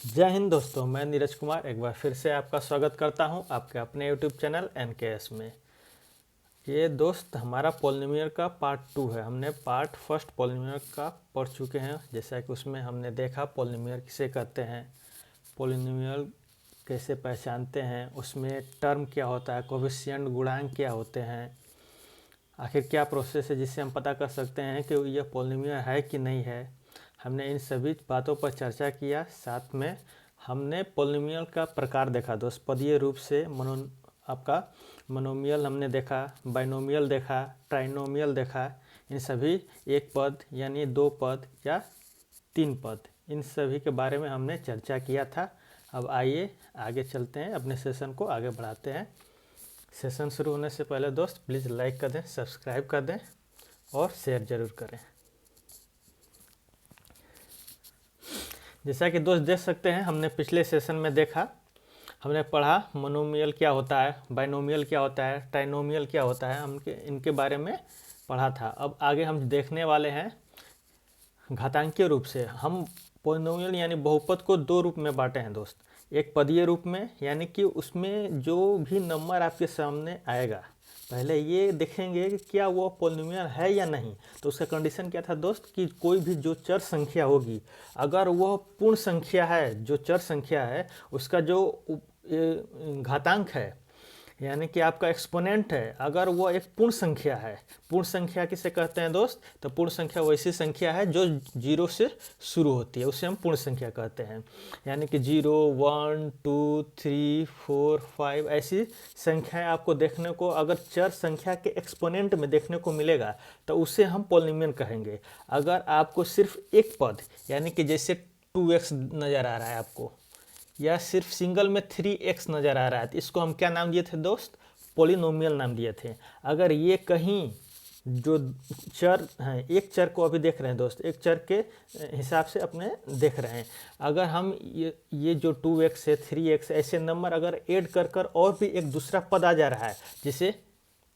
जय हिंद दोस्तों, मैं नीरज कुमार एक बार फिर से आपका स्वागत करता हूं आपके अपने यूट्यूब चैनल एनकेएस में। ये दोस्त हमारा पॉलिनोमियल का पार्ट 2 है। हमने पार्ट फर्स्ट पॉलिनोमियल का पढ़ चुके हैं, जैसा कि उसमें हमने देखा पॉलिनोमियल किसे कहते हैं, पॉलिनोमियल कैसे पहचानते हैं, उसमें टर्म क्या होता है, कोफिशिएंट गुणांक क्या होते हैं, आखिर क्या प्रोसेस है जिससे हम पता कर सकते हैं कि यह पॉलिनोमियल है कि नहीं है। हमने इन सभी बातों पर चर्चा किया। साथ में हमने पॉलिनोमियल का प्रकार देखा दोस्त, पदीय रूप से आपका मोनोमियल हमने देखा, बाइनोमियल देखा, ट्राइनोमियल देखा। इन सभी एक पद यानी दो पद या तीन पद, इन सभी के बारे में हमने चर्चा किया था। अब आइए आगे चलते हैं, अपने सेशन को आगे बढ़ाते हैं। सेशन शुरू होने से पहले दोस्त प्लीज़ लाइक कर दें, सब्सक्राइब कर दें और शेयर ज़रूर करें। जैसा कि दोस्त देख सकते हैं, हमने पिछले सेशन में देखा, हमने पढ़ा मोनोमियल क्या होता है, बाइनोमियल क्या होता है, ट्राइनोमियल क्या होता है, इनके बारे में पढ़ा था। अब आगे हम देखने वाले हैं घातांकीय रूप से। हम पॉलिनोमियल यानी बहुपद को दो रूप में बांटे हैं दोस्त। एक पदीय रूप में, यानी कि उसमें जो भी नंबर आपके सामने आएगा पहले ये देखेंगे कि क्या वो पॉलिनोमियल है या नहीं। तो उसका कंडीशन क्या था दोस्त कि कोई भी जो चर संख्या होगी, अगर वह पूर्ण संख्या है, जो चर संख्या है उसका जो घातांक है यानी कि आपका एक्सपोनेंट है, अगर वो एक पूर्ण संख्या है। पूर्ण संख्या किसे कहते हैं दोस्त? तो पूर्ण संख्या वैसी संख्या है जो जीरो से शुरू होती है, उसे हम पूर्ण संख्या कहते हैं। यानी कि 0, 1, 2, 3, 4, 5 ऐसी संख्याएं आपको देखने को अगर चर संख्या के एक्सपोनेंट में देखने को मिलेगा तो उसे हम पॉलिनोमियल कहेंगे। अगर आपको सिर्फ एक पद यानी कि जैसे 2x नज़र आ रहा है आपको, या सिर्फ सिंगल में 3x नज़र आ रहा है, तो इसको हम क्या नाम दिए थे दोस्त? पॉलिनोमियल नाम दिए थे। अगर ये कहीं जो चर हैं, एक चर को अभी देख रहे हैं दोस्त, एक चर के हिसाब से अपने देख रहे हैं, अगर हम ये जो 2x है, 3x ऐसे नंबर अगर ऐड कर कर और भी एक दूसरा पद आ जा रहा है, जैसे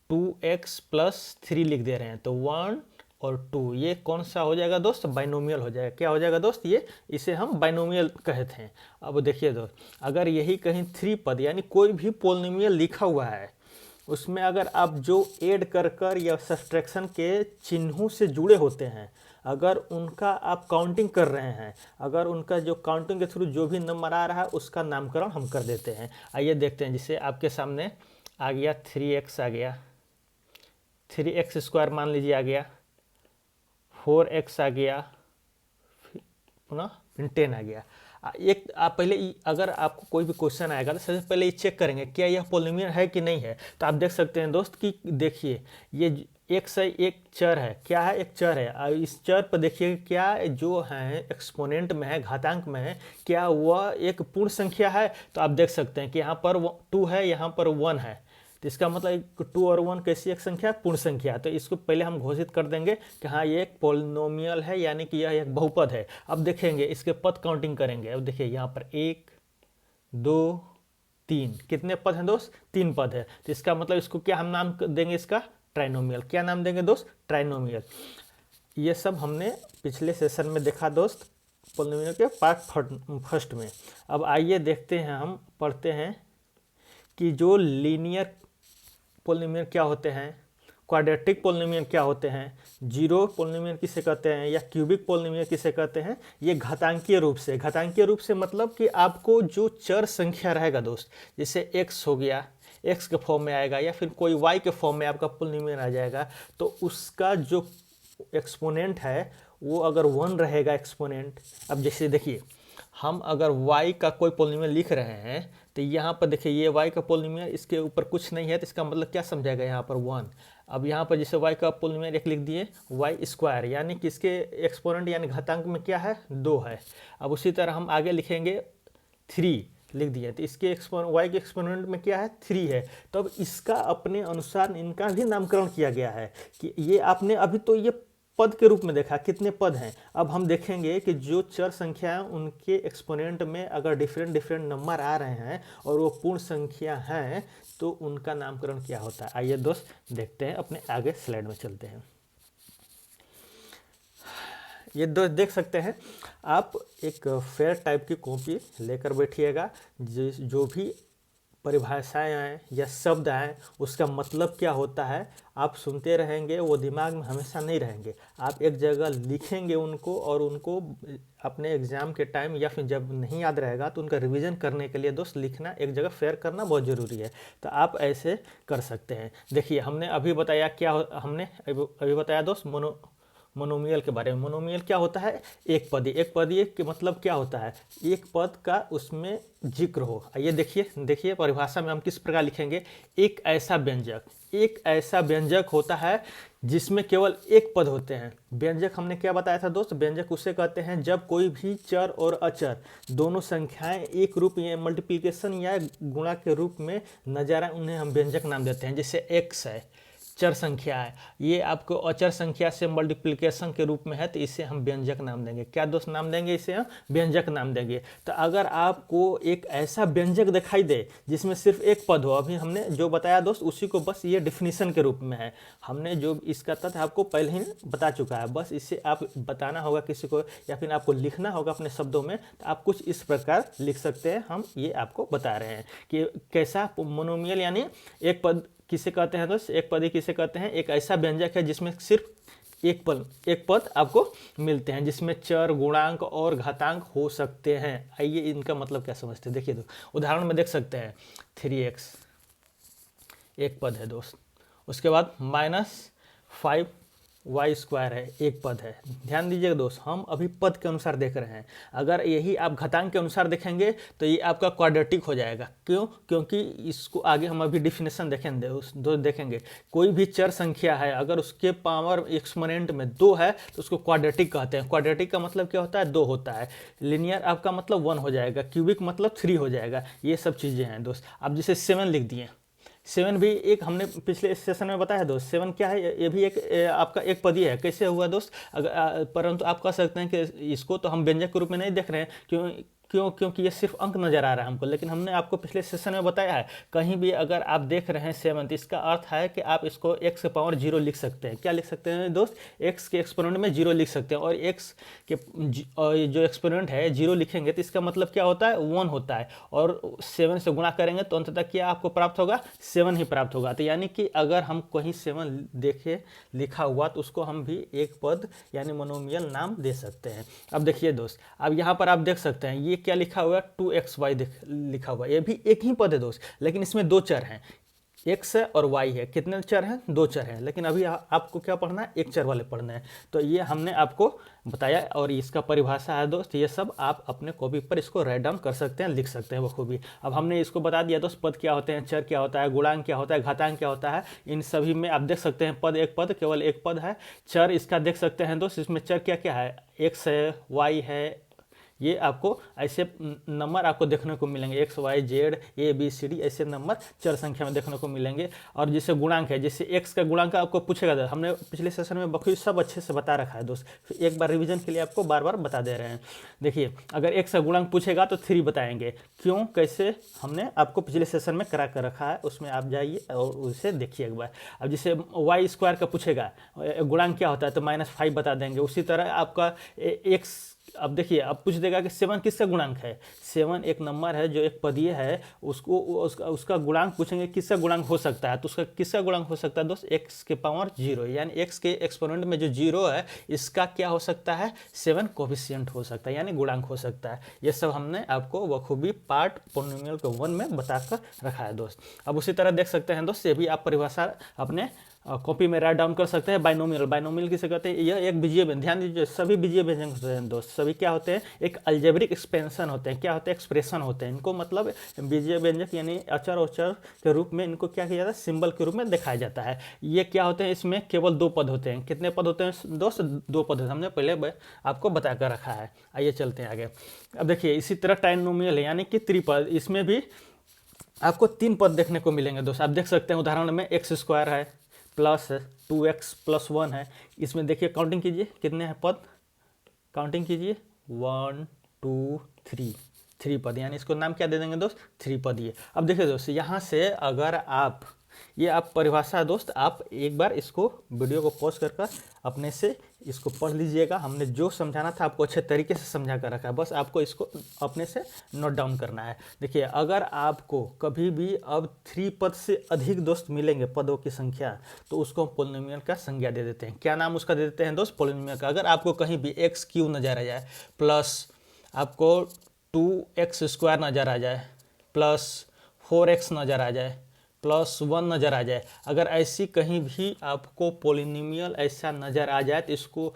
2x + 3 लिख दे रहे हैं, तो 1 और 2 ये कौन सा हो जाएगा दोस्त? बाइनोमियल हो जाएगा। क्या हो जाएगा दोस्त? ये इसे हम बाइनोमियल कहते हैं। अब देखिए दोस्त, अगर यही कहीं 3 पद यानी कोई भी पॉलिनोमियल लिखा हुआ है, उसमें अगर आप जो ऐड कर कर या सब्ट्रैक्शन के चिन्हों से जुड़े होते हैं, अगर उनका आप काउंटिंग कर रहे हैं, अगर उनका जो काउंटिंग के थ्रू जो भी नंबर आ रहा है उसका नामकरण हम कर देते हैं। आइए देखते हैं, जैसे आपके सामने आ गया 3x आ गया, 3x² मान लीजिए आ गया, 4x आ गया, पुनः फिर 10 आ गया। एक आप पहले अगर आपको कोई भी क्वेश्चन आएगा तो सबसे पहले ये चेक करेंगे क्या यह पॉलिनोमियल है कि नहीं है। तो आप देख सकते हैं दोस्त कि देखिए ये एक से एक चर है, क्या है? एक चर है। और इस चर पर देखिए क्या जो है एक्सपोनेंट में है, घातांक में है, क्या वह एक पूर्ण संख्या है? तो आप देख सकते हैं कि यहाँ पर 2 है, यहाँ पर 1 है, तो इसका मतलब 2 और 1 कैसी एक संख्या? पूर्ण संख्या। तो इसको पहले हम घोषित कर देंगे कि हाँ ये एक पॉलिनोमियल है, यानी कि यह एक बहुपद है। अब देखेंगे इसके पद काउंटिंग करेंगे। अब देखिए यहाँ पर 1, 2, 3 कितने पद हैं दोस्त? 3 पद है। तो इसका मतलब इसको क्या हम नाम देंगे? इसका ट्राइनोमियल। क्या नाम देंगे दोस्त? ट्राइनोमियल। ये सब हमने पिछले सेशन में देखा दोस्त, पॉलिनोमियल के पार्ट फर्स्ट में। अब आइए देखते हैं, हम पढ़ते हैं कि जो लीनियर पॉलिनोमियल क्या होते हैं, क्वाड्रेटिक पॉलिनोमियल क्या होते हैं, जीरो पॉलिनोमियल किसे कहते हैं, या क्यूबिक पॉलिनोमियल किसे कहते हैं। ये घातांकीय रूप से, घातांकीय रूप से मतलब कि आपको जो चर संख्या रहेगा दोस्त, जैसे x हो गया, x के फॉर्म में आएगा, या फिर कोई y के फॉर्म में आपका पॉलिनोमियल आ जाएगा, तो उसका जो एक्सपोनेंट है वो अगर 1 रहेगा एक्सपोनेंट। अब जैसे देखिए, हम अगर y का कोई पॉलिनोमियल लिख रहे हैं तो यहाँ पर देखिए ये y का पॉलिनोमियल, इसके ऊपर कुछ नहीं है, तो इसका मतलब क्या समझाएगा? यहाँ पर 1। अब यहाँ पर जैसे y का पॉलिनोमियल एक लिख दिए, y², यानी कि इसके एक्सपोनेंट यानी घातांक में क्या है? 2 है। अब उसी तरह हम आगे लिखेंगे 3 लिख दिए, तो इसके y के एक्सपोनेंट में क्या है? 3 है। तो अब इसका अपने अनुसार इनका भी नामकरण किया गया है कि ये आपने अभी तो ये पद के रूप में देखा, कितने पद हैं। अब हम देखेंगे कि जो चर संख्या है उनके एक्सपोनेंट में अगर डिफरेंट नंबर आ रहे हैं और वो पूर्ण संख्या हैं तो उनका नामकरण क्या होता है। आइए दोस्त देखते हैं, अपने आगे स्लाइड में चलते हैं। ये दो देख सकते हैं आप, एक फेयर टाइप की कॉपी लेकर बैठिएगा, जो भी परिभाषाएं आएँ या शब्द आएँ उसका मतलब क्या होता है आप सुनते रहेंगे, वो दिमाग में हमेशा नहीं रहेंगे। आप एक जगह लिखेंगे उनको, और उनको अपने एग्ज़ाम के टाइम या फिर जब नहीं याद रहेगा तो उनका रिवीजन करने के लिए दोस्त लिखना, एक जगह फेयर करना बहुत ज़रूरी है। तो आप ऐसे कर सकते हैं। देखिए हमने अभी बताया हमने अभी बताया दोस्त मोनोमियल के बारे में। मोनोमियल क्या होता है? एक पदी। एक पदी के मतलब क्या होता है? एक पद का उसमें जिक्र हो। ये देखिए परिभाषा में हम किस प्रकार लिखेंगे, एक ऐसा व्यंजक होता है जिसमें केवल एक पद होते हैं। व्यंजक हमने क्या बताया था दोस्त? व्यंजक उसे कहते हैं जब कोई भी चर और अचर दोनों संख्याएं एक रूप या मल्टीप्लिकेशन या गुणा के रूप में नजर आए, उन्हें हम व्यंजक नाम देते हैं। जैसे एक्स है, चर संख्या है, ये आपको अचर संख्या से मल्टीप्लिकेशन के रूप में है, तो इसे हम व्यंजक नाम देंगे। क्या दोस्त नाम देंगे? इसे हम व्यंजक नाम देंगे। तो अगर आपको एक ऐसा व्यंजक दिखाई दे जिसमें सिर्फ एक पद हो, अभी हमने जो बताया दोस्त उसी को बस ये डिफिनीशन के रूप में है, हमने जो इसका तथ्य आपको पहले ही बता चुका है, बस इसे आप बताना होगा किसी को या फिर आपको लिखना होगा अपने शब्दों में। तो आप कुछ इस प्रकार लिख सकते हैं, हम ये आपको बता रहे हैं कि कैसा मोनोमियल यानी एक पद किसे कहते हैं दोस्त? एक पदी किसे कहते हैं? एक ऐसा व्यंजक है जिसमें सिर्फ एक पद आपको मिलते हैं, जिसमें चर, गुणांक और घातांक हो सकते हैं। आइए इनका मतलब क्या समझते हैं, देखिए तो उदाहरण में देख सकते हैं 3x एक पद है दोस्त, उसके बाद -5y² है, एक पद है। ध्यान दीजिएगा दोस्त, हम अभी पद के अनुसार देख रहे हैं। अगर यही आप घातांक के अनुसार देखेंगे तो ये आपका क्वाड्रेटिक हो जाएगा। क्यों? क्योंकि इसको आगे हम अभी डिफिनेशन देखेंगे। कोई भी चर संख्या है अगर उसके पावर एक्सपोनेंट में 2 है तो उसको क्वाड्रेटिक कहते हैं। क्वाड्रेटिक का मतलब क्या होता है? 2 होता है। लिनियर आपका मतलब 1 हो जाएगा, क्यूबिक मतलब 3 हो जाएगा। ये सब चीज़ें हैं दोस्त। आप जैसे 7 लिख दिए, 7 भी एक हमने पिछले सेशन में बताया दोस्त। 7 क्या है? ये भी एक आपका एक पदी है। कैसे हुआ दोस्त? परंतु आप कह सकते हैं कि इसको तो हम व्यंजक के रूप में नहीं देख रहे हैं, क्योंकि ये सिर्फ अंक नज़र आ रहा है हमको। लेकिन हमने आपको पिछले सेशन में बताया है, कहीं भी अगर आप देख रहे हैं 7 तो इसका अर्थ है कि आप इसको x के पावर 0 लिख सकते हैं। क्या लिख सकते हैं दोस्त? x के एक्सपोनेंट में 0 लिख सकते हैं। और x के जो एक्सपोनेंट है 0 लिखेंगे तो इसका मतलब क्या होता है? 1 होता है। और 7 से गुणा करेंगे तो अंततः क्या आपको प्राप्त होगा? 7 ही प्राप्त होगा। तो यानी कि अगर हम कहीं 7 देखे लिखा हुआ तो उसको हम भी एक पद यानी मोनोमियल नाम दे सकते हैं। अब देखिए दोस्त, अब यहाँ पर आप देख सकते हैं ये क्या लिखा हुआ है? 2xy लिखा हुआ है। ये भी एक ही पद है दोस्त, लेकिन इसमें 2 चर हैं, x है और y है। कितने चर हैं? 2 चर हैं। लेकिन अभी आपको क्या पढ़ना है? एक चर वाले पढ़ने हैं। तो ये हमने आपको बताया और इसका परिभाषा है दोस्त। ये सब आप अपने कॉपी पर इसको राइट डाउन कर सकते हैं, लिख सकते हैं बखूबी। अब हमने इसको बता दिया दोस्त, पद क्या होते हैं, चर क्या होता है, गुणांक क्या होता है, घातांक क्या होता है। इन सभी में आप देख सकते हैं पद केवल एक पद है। चर इसका देख सकते हैं दोस्त, इसमें चर क्या क्या है? x है, y है। ये आपको ऐसे नंबर आपको देखने को मिलेंगे, x y z a b c d ऐसे नंबर चर संख्या में देखने को मिलेंगे। और जैसे गुणांक है, जैसे x का गुणांक आपको पूछेगा, हमने पिछले सेशन में बखूबी सब अच्छे से बता रखा है दोस्त। एक बार रिवीजन के लिए आपको बार बार बता दे रहे हैं। देखिए अगर x का गुणांक पूछेगा तो 3 बताएंगे। क्यों, कैसे, हमने आपको पिछले सेशन में करा कर रखा है, उसमें आप जाइए और उसे देखिए एक बार। अब जैसे y² का पूछेगा गुणांक क्या होता है तो -5 बता देंगे। उसी तरह आपका x, अब देखिए अब पूछ देगा कि 7 किसका गुणांक है। 7 एक नंबर है जो एक पदीय है, उसका गुणांक पूछेंगे किसका गुणांक हो सकता है। तो उसका किसका गुणांक हो सकता है दोस्त? x के पावर 0 यानी x के एक्सपोनेंट में जो 0 है इसका क्या हो सकता है? 7 कोफिशिएंट हो सकता है यानी गुणांक हो सकता है। ये सब हमने आपको बखूबी पार्ट पॉलिनोमियल के 1 में बताकर रखा है दोस्त। अब उसी तरह देख सकते हैं दोस्त, ये भी आप परिभाषा अपने कॉपी में राइट डाउन कर सकते हैं। बाइनोमियल किसे कहते हैं? यह एक बीजीय व्यंजक, ध्यान दीजिए सभी बीजीय व्यंजक होते हैं दोस्त। सभी क्या होते हैं? एक अलजेब्रिक एक्सपेंशन होते हैं। क्या होते हैं? एक्सप्रेशन होते हैं। इनको मतलब बीजीय व्यंजक यानी अचर और चर के रूप में इनको क्या किया जाता है? सिंबल के रूप में दिखाया जाता है। ये क्या होते हैं? इसमें केवल 2 पद होते हैं। कितने पद होते हैं दोस्त? 2 पद होते हैं, हमने पहले आपको बता कर रखा है। आइए चलते हैं आगे। अब देखिए इसी तरह ट्राइनोमियल है यानी कि त्रिपद, इसमें भी आपको 3 पद देखने को मिलेंगे दोस्त। आप देख सकते हैं उदाहरण में x² है प्लस 2x + 1 है। इसमें देखिए काउंटिंग कीजिए कितने हैं पद, काउंटिंग कीजिए 1 2 3 पद, यानी इसको नाम क्या दे देंगे दोस्त? 3 पद। ये अब देखिए दोस्त, यहाँ से अगर आप ये आप परिभाषा है दोस्त, आप एक बार इसको वीडियो को पॉज कर अपने से इसको पढ़ लीजिएगा। हमने जो समझाना था आपको अच्छे तरीके से समझा कर रखा है, बस आपको इसको अपने से नोट डाउन करना है। देखिए, अगर आपको कभी भी अब 3 पद से अधिक दोस्त मिलेंगे, पदों की संख्या, तो उसको हम पोलिनोमियल का संज्ञा दे देते हैं। क्या नाम उसका दे देते हैं दोस्त? पोलिनोमियल का। अगर आपको कहीं भी एक्स क्यू नजर आ जाए, प्लस आपको 2x² नज़र आ जाए, प्लस 4x नज़र आ जाए, +1 नज़र आ जाए, अगर ऐसी कहीं भी आपको पोलिनोमियल ऐसा नज़र आ जाए तो इसको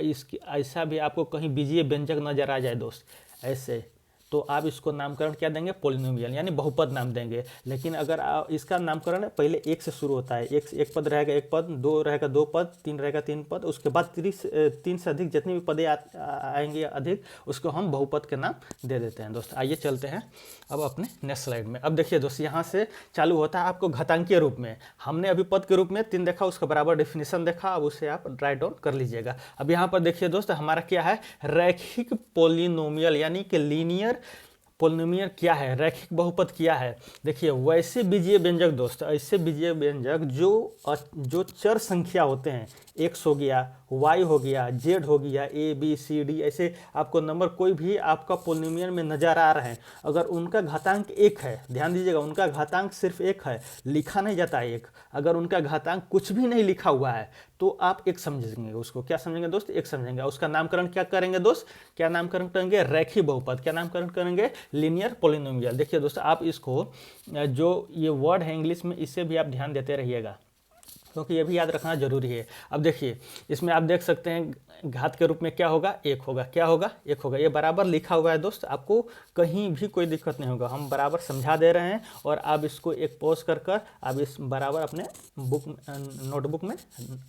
इसकी ऐसा भी आपको कहीं बीजीय व्यंजक नज़र आ जाए दोस्त ऐसे, तो आप इसको नामकरण क्या देंगे? पोलिनोमियल, यानी बहुपद नाम देंगे। लेकिन अगर आप इसका नामकरण पहले एक से शुरू होता है, एक पद रहेगा एक पद, 2 रहेगा 2 पद, 3 रहेगा 3 पद, उसके बाद 3 से अधिक जितनी भी पदें आएंगे अधिक, उसको हम बहुपद के नाम दे देते हैं दोस्त। आइए चलते हैं अब अपने नेक्स्ट स्लाइड में। अब देखिए दोस्त, यहाँ से चालू होता है आपको घातांकीय रूप में। हमने अभी पद के रूप में 3 देखा, उसका बराबर डेफिनेशन देखा, अब उसे आप राइट डाउन कर लीजिएगा। अब यहाँ पर देखिए दोस्त, हमारा क्या है? रैखिक पोलिनोमियल, यानी कि लीनियर पोलिनोमियल क्या है, रैखिक बहुपद क्या है। देखिए, वैसे बीजीय व्यंजक दोस्त, ऐसे बीजीय व्यंजक जो चर संख्या होते हैं, x हो गया, y हो गया, z हो गया, a b c d, ऐसे आपको नंबर कोई भी आपका पोलिनोमियल में नजर आ रहे हैं, अगर उनका घातांक 1 है, ध्यान दीजिएगा, उनका घातांक सिर्फ 1 है, लिखा नहीं जाता है 1। अगर उनका घातांक कुछ भी नहीं लिखा हुआ है तो आप 1 समझेंगे, उसको क्या समझेंगे दोस्त? 1 समझेंगे। उसका नामकरण क्या करेंगे दोस्त? क्या नामकरण करेंगे? रैखिक बहुपद। क्या नामकरण करेंगे? Linear polynomial. देखिए दोस्त, आप इसको जो ये वर्ड है इंग्लिश में, इससे भी आप ध्यान देते रहिएगा, क्योंकि ये भी याद रखना जरूरी है। अब देखिए, इसमें आप देख सकते हैं घात के रूप में क्या होगा? 1 होगा। क्या होगा? 1 होगा। ये बराबर लिखा हुआ है दोस्त, आपको कहीं भी कोई दिक्कत नहीं होगा, हम बराबर समझा दे रहे हैं, और आप इसको एक पॉज कर आप इस बराबर अपने नोटबुक में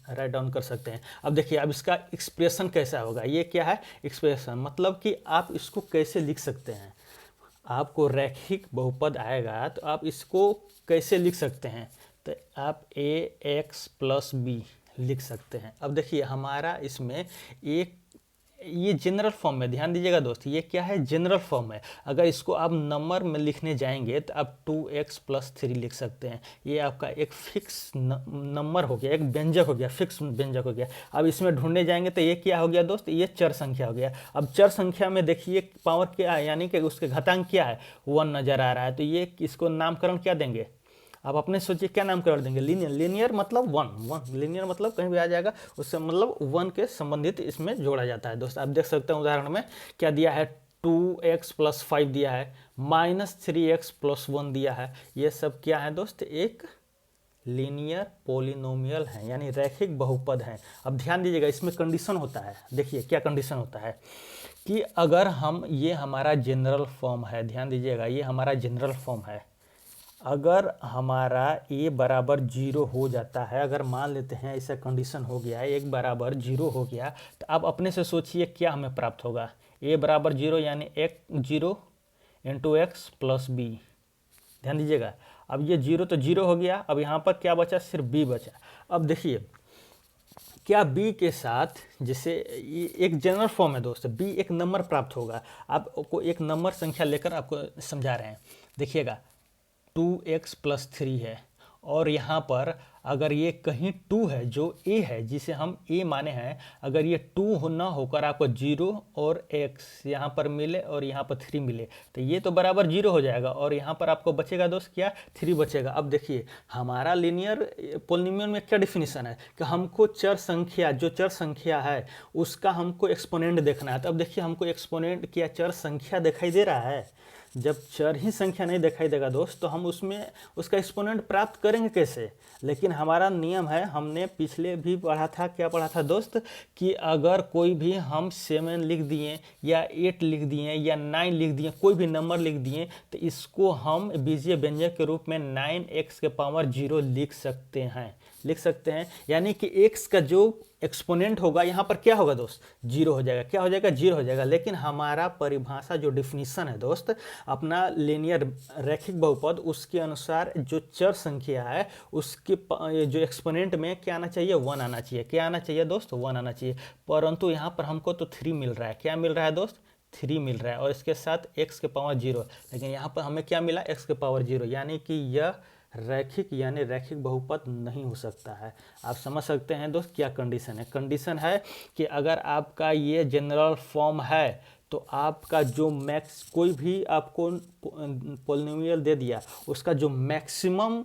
राइट डाउन कर सकते हैं। अब देखिए, अब इसका एक्सप्रेशन कैसा होगा? ये क्या है? एक्सप्रेशन मतलब कि आप इसको कैसे लिख सकते हैं। आपको रैखिक बहुपद आएगा तो आप इसको कैसे लिख सकते हैं? तो आप ax + b लिख सकते हैं। अब देखिए, हमारा इसमें एक ये जनरल फॉर्म में, ध्यान दीजिएगा दोस्त, ये क्या है? जनरल फॉर्म है। अगर इसको आप नंबर में लिखने जाएंगे तो आप 2x + 3 लिख सकते हैं। ये आपका एक फिक्स नंबर हो गया, एक व्यंजक हो गया, फिक्स व्यंजक हो गया। अब इसमें ढूंढने जाएंगे तो ये क्या हो गया दोस्त? ये चर संख्या हो गया। अब चर संख्या में देखिए पावर क्या है, यानी कि उसके घातांक क्या है? 1 नजर आ रहा है, तो ये इसको नामकरण क्या देंगे? आप अपने सोचिए क्या नामकरण देंगे? लीनियर। लीनियर मतलब 1 लीनियर मतलब कहीं भी आ जाएगा, उससे मतलब 1 के संबंधित इसमें जोड़ा जाता है दोस्त। आप देख सकते हैं उदाहरण में क्या दिया है? 2x + 5 दिया है, -3x + 1 दिया है। ये सब क्या है दोस्त? एक लीनियर पोलिनोमियल है, यानी रैखिक बहुपद है। अब ध्यान दीजिएगा, इसमें कंडीशन होता है। देखिए क्या कंडीशन होता है कि अगर हम, ये हमारा जनरल फॉर्म है, ध्यान दीजिएगा, ये हमारा जनरल फॉर्म है। अगर हमारा a बराबर 0 हो जाता है, अगर मान लेते हैं ऐसा कंडीशन हो गया है, 1 बराबर 0 हो गया, तो आप अपने से सोचिए क्या हमें प्राप्त होगा? a बराबर 0 यानी 0 × x + b। ध्यान दीजिएगा, अब ये 0 तो 0 हो गया, अब यहाँ पर क्या बचा? सिर्फ b बचा। अब देखिए, क्या b के साथ, जैसे एक जनरल फॉर्म है दोस्त, b एक नंबर प्राप्त होगा। आपको एक नंबर संख्या लेकर आपको समझा रहे हैं। देखिएगा, 2x + 3 है, और यहाँ पर अगर ये कहीं 2 है, जो a है, जिसे हम a माने हैं, अगर ये 2 ना होकर आपको 0 और x यहाँ पर मिले और यहाँ पर 3 मिले, तो ये तो बराबर 0 हो जाएगा, और यहाँ पर आपको बचेगा दोस्त क्या? 3 बचेगा। अब देखिए, हमारा लीनियर पोलिनोमियल में क्या डिफिनीशन है कि हमको चर संख्या, जो चर संख्या है उसका हमको एक्सपोनेंट देखना है। तो अब देखिए, हमको एक्सपोनेंट क्या चर संख्या दिखाई दे रहा है। जब चर ही संख्या नहीं दिखाई देगा दोस्त, तो हम उसमें उसका एक्सपोनेंट प्राप्त करेंगे कैसे? लेकिन हमारा नियम है, हमने पिछले भी पढ़ा था, क्या पढ़ा था दोस्त, कि अगर कोई भी हम 7 लिख दिए या 8 लिख दिए या 9 लिख दिए, कोई भी नंबर लिख दिए, तो इसको हम बीजीय व्यंजक के रूप में 9x⁻0 लिख सकते हैं। यानी कि x का जो एक्सपोनेंट होगा यहाँ पर क्या होगा दोस्त? 0 हो जाएगा। क्या हो जाएगा? 0 हो जाएगा। लेकिन हमारा परिभाषा, जो डिफिनीशन है दोस्त अपना लीनियर रैखिक बहुपद, उसके अनुसार जो चर संख्या है उसके जो एक्सपोनेंट में क्या आना चाहिए? 1 आना चाहिए। क्या आना चाहिए दोस्त? 1 आना चाहिए। परंतु यहाँ पर हमको तो 3 मिल रहा है। क्या मिल रहा है दोस्त? 3 मिल रहा है, और इसके साथ x⁻0। लेकिन यहाँ पर हमें क्या मिला? x⁻0, यानी कि यह रैखिक यानी रैखिक बहुपद नहीं हो सकता है। आप समझ सकते हैं दोस्त क्या कंडीशन है। कंडीशन है कि अगर आपका ये जनरल फॉर्म है तो आपका जो मैक्स कोई भी आपको पॉलिनोमियल दे दिया उसका जो मैक्सिमम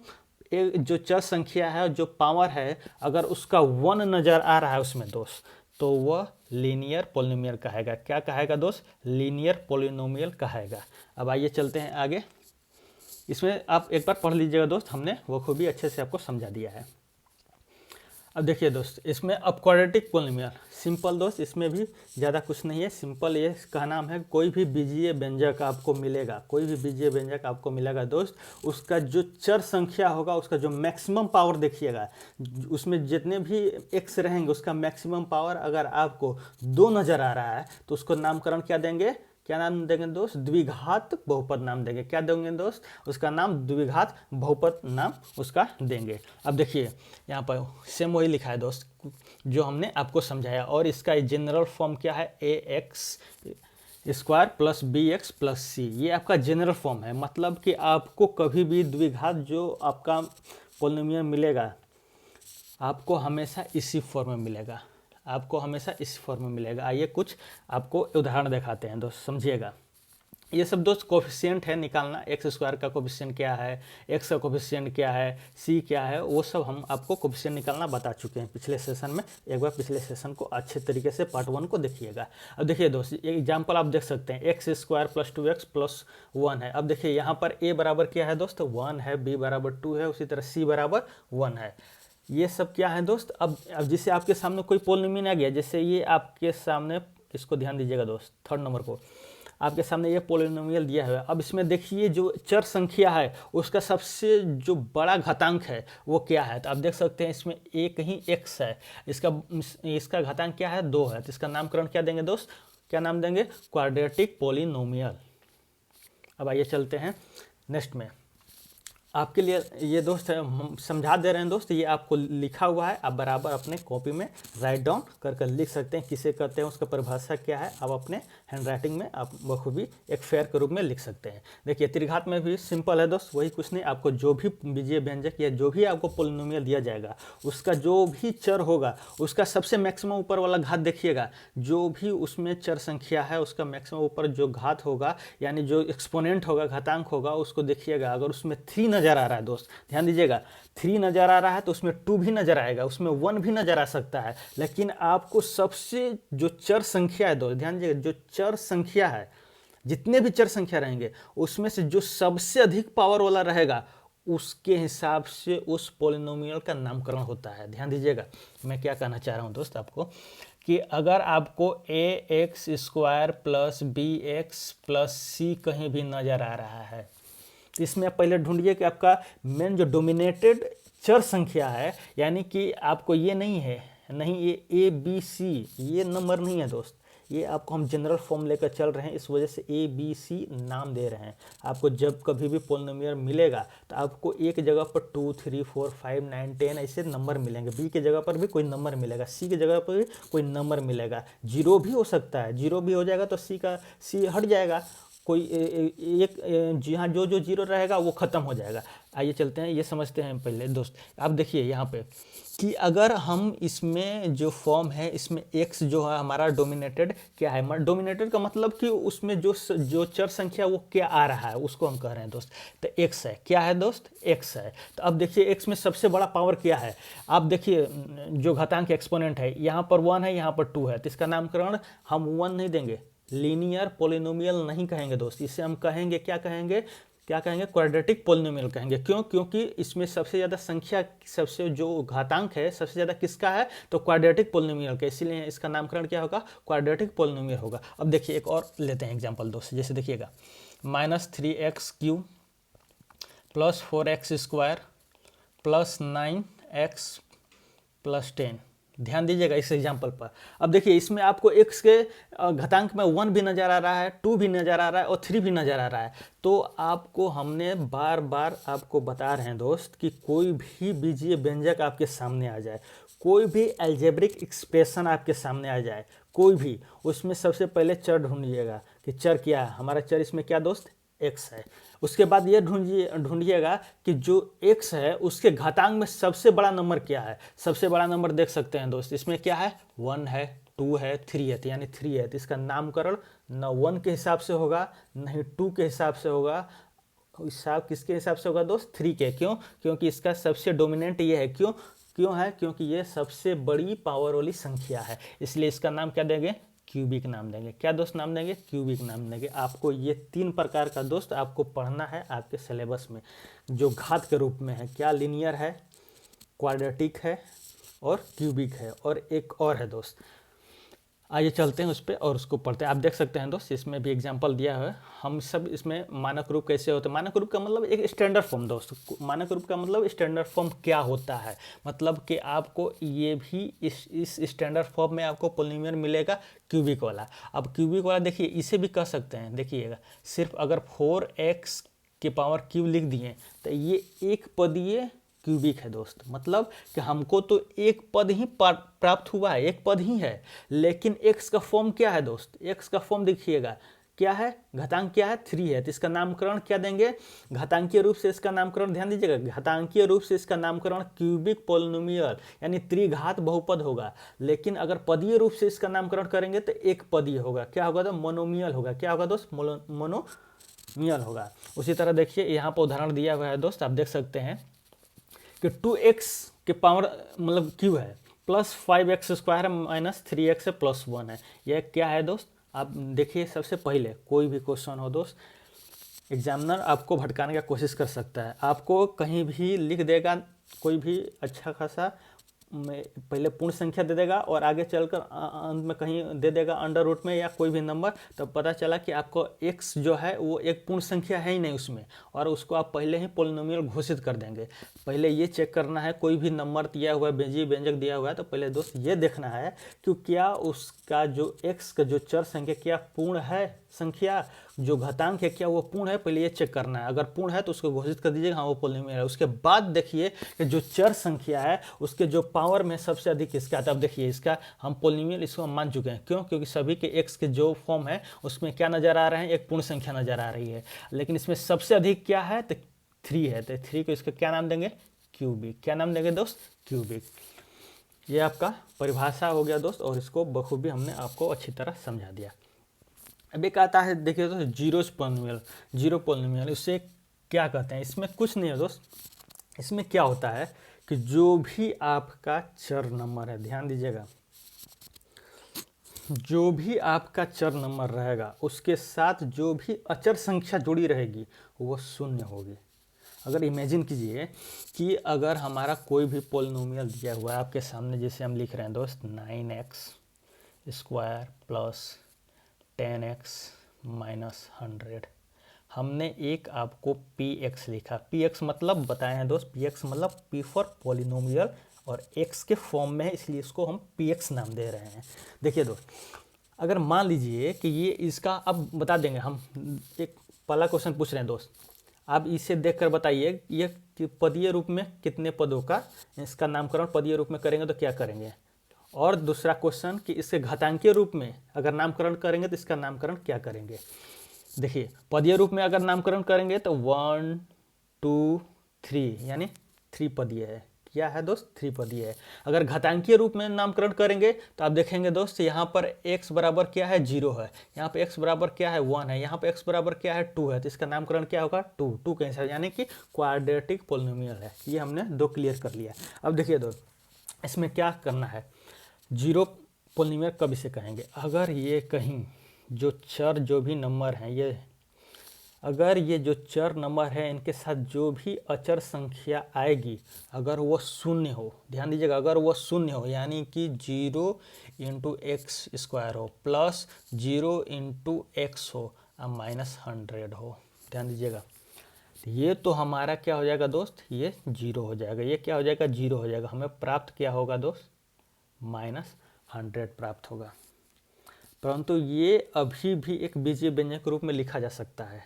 जो चर संख्या है जो पावर है अगर उसका 1 नज़र आ रहा है उसमें दोस्त तो वह लीनियर पॉलिनोमियल कहेगा। क्या कहेगा दोस्त? लीनियर पॉलिनोमियल कहेगा। अब आइए चलते हैं आगे। इसमें आप एक बार पढ़ लीजिएगा दोस्त, हमने वो खूबी अच्छे से आपको समझा दिया है। अब देखिए दोस्त, इसमें अब क्वाड्रेटिक पॉलिनोमियल सिंपल दोस्त, इसमें भी ज़्यादा कुछ नहीं है, सिंपल ये का नाम है कोई भी बीजीय व्यंजक आपको मिलेगा, कोई भी बीजीय व्यंजक आपको मिलेगा दोस्त, उसका जो चर संख्या होगा उसका जो मैक्सिमम पावर देखिएगा, उसमें जितने भी एक्स रहेंगे उसका मैक्सिमम पावर अगर आपको 2 नज़र आ रहा है तो उसको नामकरण क्या देंगे? क्या नाम देंगे दोस्त? द्विघात बहुपद नाम देंगे। क्या देंगे दोस्त? उसका नाम द्विघात बहुपद नाम उसका देंगे। अब देखिए यहाँ पर सेम वही लिखा है दोस्त जो हमने आपको समझाया, और इसका जनरल फॉर्म क्या है? A X square plus B X plus C, ये आपका जनरल फॉर्म है। मतलब कि आपको कभी भी द्विघात जो आपका पॉलिनोमियल मिलेगा आपको हमेशा इसी फॉर्म में मिलेगा, आपको हमेशा इस फॉर्म में मिलेगा। आइए कुछ आपको उदाहरण दिखाते हैं दोस्त, समझिएगा। ये सब दोस्त कोफिशिएंट है निकालना, एक्स स्क्वायर का कोफिशिएंट क्या है, एक्स का कोफिशिएंट क्या है, सी क्या है, वो सब हम आपको कोफिशिएंट निकालना बता चुके हैं पिछले सेशन में। एक बार पिछले सेशन को अच्छे तरीके से पार्ट 1 को देखिएगा। अब देखिए दोस्त, एक एग्जाम्पल आप देख सकते हैं, x square plus 2x plus 1 है। अब देखिए यहाँ पर ए बराबर क्या है दोस्त? 1 है, बी बराबर 2 है, उसी तरह सी बराबर 1 है। ये सब क्या है दोस्त? अब जिससे आपके सामने कोई पॉलिनोमियल आ गया, जैसे ये आपके सामने, इसको ध्यान दीजिएगा दोस्त, 3rd नंबर को आपके सामने ये पॉलिनोमियल दिया है। अब इसमें देखिए जो चर संख्या है उसका सबसे जो बड़ा घातांक है वो क्या है? तो आप देख सकते हैं इसमें एक ही एक्स है, इसका घातांक क्या है? 2 है। तो इसका नामकरण क्या देंगे दोस्त? क्या नाम देंगे? Quadratic polynomial. अब आइए चलते हैं नेक्स्ट में। आपके लिए ये दोस्त है, हम समझा दे रहे हैं दोस्त, ये आपको लिखा हुआ है, आप बराबर अपने कॉपी में राइट डाउन कर लिख सकते हैं। किसे कहते हैं, उसका परिभाषा क्या है, आप अपने हैंड राइटिंग में आप बखूबी एक फेयर के रूप में लिख सकते हैं। देखिए त्रिघात में भी सिंपल है दोस्त, वही कुछ नहीं, आपको जो भी बीजीय व्यंजक या जो भी आपको पॉलिनोमियल दिया जाएगा उसका जो भी चर होगा उसका सबसे मैक्सिमम ऊपर वाला घात देखिएगा, जो भी उसमें चर संख्या है उसका मैक्सिमम ऊपर जो घात होगा यानी जो एक्सपोनेंट होगा, घातांक होगा, उसको देखिएगा। अगर उसमें 3 नज़र आ रहा है दोस्त, ध्यान दीजिएगा, 3 नज़र आ रहा है तो उसमें 2 भी नज़र आएगा, उसमें 1 भी नज़र आ सकता है, लेकिन आपको सबसे जो चर संख्या है दोस्त, ध्यान दीजिएगा, जो चर संख्या है, जितने भी चर संख्या रहेंगे उसमें से जो सबसे अधिक पावर वाला रहेगा उसके हिसाब से उस पॉलिनोमियल का नामकरण होता है। ध्यान दीजिएगा मैं क्या कहना चाह रहा हूँ दोस्त आपको, कि अगर आपको A X square plus B X plus C कहीं भी नज़र आ रहा है, इसमें आप पहले ढूंढिए कि आपका मेन जो डोमिनेटेड चर संख्या है, यानी कि आपको ये नहीं है, नहीं ये ए बी सी ये नंबर नहीं है दोस्त, ये आपको हम जनरल फॉर्म लेकर चल रहे हैं, इस वजह से ए बी सी नाम दे रहे हैं। आपको जब कभी भी पॉलिनोमियल मिलेगा तो आपको एक जगह पर 2 3 4 5 9 10 ऐसे नंबर मिलेंगे, बी के जगह पर भी कोई नंबर मिलेगा, सी की जगह पर भी कोई नंबर मिलेगा, जीरो भी हो सकता है, जीरो भी हो जाएगा तो सी हट जाएगा, कोई एक जी हाँ, जो जो जीरो रहेगा वो ख़त्म हो जाएगा। आइए चलते हैं, ये समझते हैं पहले दोस्त। आप देखिए यहाँ पे कि अगर हम इसमें जो फॉर्म है इसमें x जो है हमारा डोमिनेटेड क्या है, डोमिनेटेड का मतलब कि उसमें जो चर संख्या वो क्या आ रहा है उसको हम कह रहे हैं दोस्त, तो x है। क्या है दोस्त? x है। तो अब देखिए x में सबसे बड़ा पावर क्या है, आप देखिए जो घातांक एक्सपोनेंट है, यहाँ पर 1 है, यहाँ पर 2 है, तो इसका नामकरण हम 1 नहीं देंगे, लीनियर पॉलिनोमियल नहीं कहेंगे दोस्त, इसे हम कहेंगे क्या कहेंगे, क्वाड्रेटिक पॉलिनोमियल कहेंगे। क्यों? क्योंकि इसमें सबसे ज़्यादा संख्या, सबसे जो घातांक है सबसे ज़्यादा किसका है, तो क्वाड्रेटिक पॉलिनोमियल का, इसीलिए इसका नामकरण क्या होगा, क्वाड्रेटिक पॉलिनोमियल होगा। अब देखिए एक और लेते हैं एग्जाम्पल दोस्त, जैसे देखिएगा -3x³ plus 4x square plus 9x plus 10। ध्यान दीजिएगा इस एग्जाम्पल पर। अब देखिए इसमें आपको x के घातांक में 1 भी नज़र आ रहा है, 2 भी नज़र आ रहा है और 3 भी नज़र आ रहा है। तो आपको हमने बार बार आपको बता रहे हैं दोस्त कि कोई भी बीजीय व्यंजक आपके सामने आ जाए, कोई भी अलजेब्रिक एक्सप्रेशन आपके सामने आ जाए, कोई भी, उसमें सबसे पहले चर ढूंढिएगा कि चर क्या है हमारा। चर इसमें क्या दोस्त? x है। उसके बाद ये ढूंढिएगा कि जो x है उसके घातांक में सबसे बड़ा नंबर क्या है। सबसे बड़ा नंबर देख सकते हैं दोस्त, इसमें क्या है, 1 है, 2 है, 3 है, यानी 3 है। तो इसका नामकरण न 1 के हिसाब से होगा, न ही 2 के हिसाब से होगा, हिसाब किसके हिसाब से होगा दोस्त, 3 के। क्यों? क्योंकि इसका सबसे डोमिनेंट ये है। क्यों है? क्योंकि ये सबसे बड़ी पावर वाली संख्या है, इसलिए इसका नाम क्या देंगे, क्यूबिक नाम देंगे। क्या दोस्त नाम देंगे, क्यूबिक नाम देंगे। आपको ये 3 प्रकार का दोस्त आपको पढ़ना है आपके सिलेबस में, जो घात के रूप में है। क्या, लीनियर है, क्वाड्रेटिक है और क्यूबिक है, और एक और है दोस्त। आइए चलते हैं उस पर और उसको पढ़ते हैं। आप देख सकते हैं दोस्त, इसमें भी एग्जांपल दिया है। हम सब इसमें मानक रूप कैसे होते हैं। मानक रूप का मतलब एक स्टैंडर्ड फॉर्म दोस्त। मानक रूप का मतलब स्टैंडर्ड फॉर्म क्या होता है, मतलब कि आपको ये भी इस स्टैंडर्ड फॉर्म में आपको पॉलिनोमियल मिलेगा क्यूबिक वाला। अब क्यूबिक वाला देखिए, इसे भी कह सकते हैं, देखिएगा, सिर्फ अगर 4x के पावर क्यूब लिख दिए तो ये एक पदीय क्यूबिक है दोस्त। मतलब कि हमको तो एक पद ही प्राप्त हुआ है, एक पद ही है, लेकिन x का फॉर्म क्या है दोस्त, x का फॉर्म देखिएगा क्या है, घातांक क्या है, 3 है। तो इसका नामकरण क्या देंगे, घातांकीय रूप से इसका नामकरण, ध्यान दीजिएगा, घातांकीय रूप से इसका नामकरण क्यूबिक पोलिनोमियल यानी त्रिघात बहुपद होगा। लेकिन अगर पदीय रूप से इसका नामकरण करेंगे तो एक पदीय होगा। क्या होगा तो मोनोमियल होगा। क्या होगा दोस्त, मोनोमियल होगा। उसी तरह देखिए यहाँ पर उदाहरण दिया हुआ है दोस्त, आप देख सकते हैं कि 2x के पावर मतलब क्यू है, प्लस 5x स्क्वायर है, माइनस 3x है, प्लस 1 है। यह क्या है दोस्त, आप देखिए। सबसे पहले कोई भी क्वेश्चन हो दोस्त, एग्जामिनर आपको भटकाने का कोशिश कर सकता है। आपको कहीं भी लिख देगा कोई भी अच्छा खासा, में पहले पूर्ण संख्या दे देगा और आगे चलकर अंत में कहीं दे देगा अंडर रूट में या कोई भी नंबर, तो पता चला कि आपको x जो है वो एक पूर्ण संख्या है ही नहीं उसमें, और उसको आप पहले ही पोलिनोमियल घोषित कर देंगे। पहले ये चेक करना है, कोई भी नंबर दिया हुआ है, बेजी व्यंजक दिया हुआ है, तो पहले दोस्त ये देखना है कि क्या उसका जो x का जो चर संख्या क्या पूर्ण है संख्या, जो घातांक है क्या वो पूर्ण है, पहले ये चेक करना है। अगर पूर्ण है तो उसको घोषित कर दीजिएगा, हाँ वो पोलिनोमियल है। उसके बाद देखिए कि जो चर संख्या है उसके जो पावर में सबसे अधिक इसका आता है। अब देखिए इसका हम पोलिनोमियल इसको हम मान चुके हैं। क्यों? क्योंकि सभी के x के जो फॉर्म है उसमें क्या नजर आ रहे हैं, एक पूर्ण संख्या नजर आ रही है। लेकिन इसमें सबसे अधिक क्या है तो 3 है, तो 3 को इसका क्या नाम देंगे, क्यूबिक। क्या नाम देंगे दोस्त, क्यूबिक। ये आपका परिभाषा हो गया दोस्त, और इसको बखूबी हमने आपको अच्छी तरह समझा दिया। अब एक आता है देखिए दोस्त, जीरो पोलिनोमियल। उससे क्या कहते हैं, इसमें कुछ नहीं है दोस्त। इसमें क्या होता है कि जो भी आपका चर नंबर है, ध्यान दीजिएगा, जो भी आपका चर नंबर रहेगा उसके साथ जो भी अचर संख्या जुड़ी रहेगी वो शून्य होगी। अगर इमेजिन कीजिए कि अगर हमारा कोई भी पोलिनोमियल दिया हुआ है आपके सामने, जैसे हम लिख रहे हैं दोस्त 9x square plus 10x minus 100, हमने एक आपको px लिखा। px मतलब बताए हैं दोस्त, px मतलब p फॉर पोलिनोमियल, और x के फॉर्म में है इसलिए इसको हम px नाम दे रहे हैं। देखिए दोस्त, अगर मान लीजिए कि ये इसका, अब बता देंगे हम, एक पहला क्वेश्चन पूछ रहे हैं दोस्त, आप इसे देखकर बताइए ये पदीय रूप में कितने पदों का इसका नामकरण पदीय रूप में करेंगे तो क्या करेंगे। और दूसरा क्वेश्चन कि इसके घातांकीय रूप में अगर नामकरण करेंगे तो इसका नामकरण क्या करेंगे। देखिए पदीय रूप में अगर नामकरण करेंगे तो 1 2 3 यानी 3 पदीय है। क्या है दोस्त, 3 पदीय है। अगर घातांकीय रूप में नामकरण करेंगे तो आप देखेंगे दोस्त, यहाँ पर x बराबर क्या है, 0 है, यहाँ पे x बराबर क्या है, 1 है, यहाँ पे x बराबर क्या है, 2 है। तो इसका नामकरण क्या होगा, 2 कैंसिल, यानी कि क्वाड्रेटिक पोलिनोमियल है। ये हमने 2 क्लियर कर लिया। अब देखिए दोस्त, इसमें क्या करना है, जीरो पोलिनोमियल कब इसे कहेंगे, अगर ये कहीं जो चर जो भी नंबर हैं, ये अगर ये जो चर नंबर है इनके साथ जो भी अचर संख्या आएगी अगर वो शून्य हो, ध्यान दीजिएगा, अगर वो शून्य हो यानी कि 0 इंटू एक्स स्क्वायर हो, प्लस 0 इंटू एक्स हो, और माइनस 100 हो, ध्यान दीजिएगा, ये तो हमारा क्या हो जाएगा दोस्त, ये 0 हो जाएगा। ये क्या हो जाएगा, 0 हो जाएगा। हमें प्राप्त क्या होगा दोस्त, माइनस 100 प्राप्त होगा। परंतु ये अभी भी एक बीजीय व्यंजक के रूप में लिखा जा सकता है।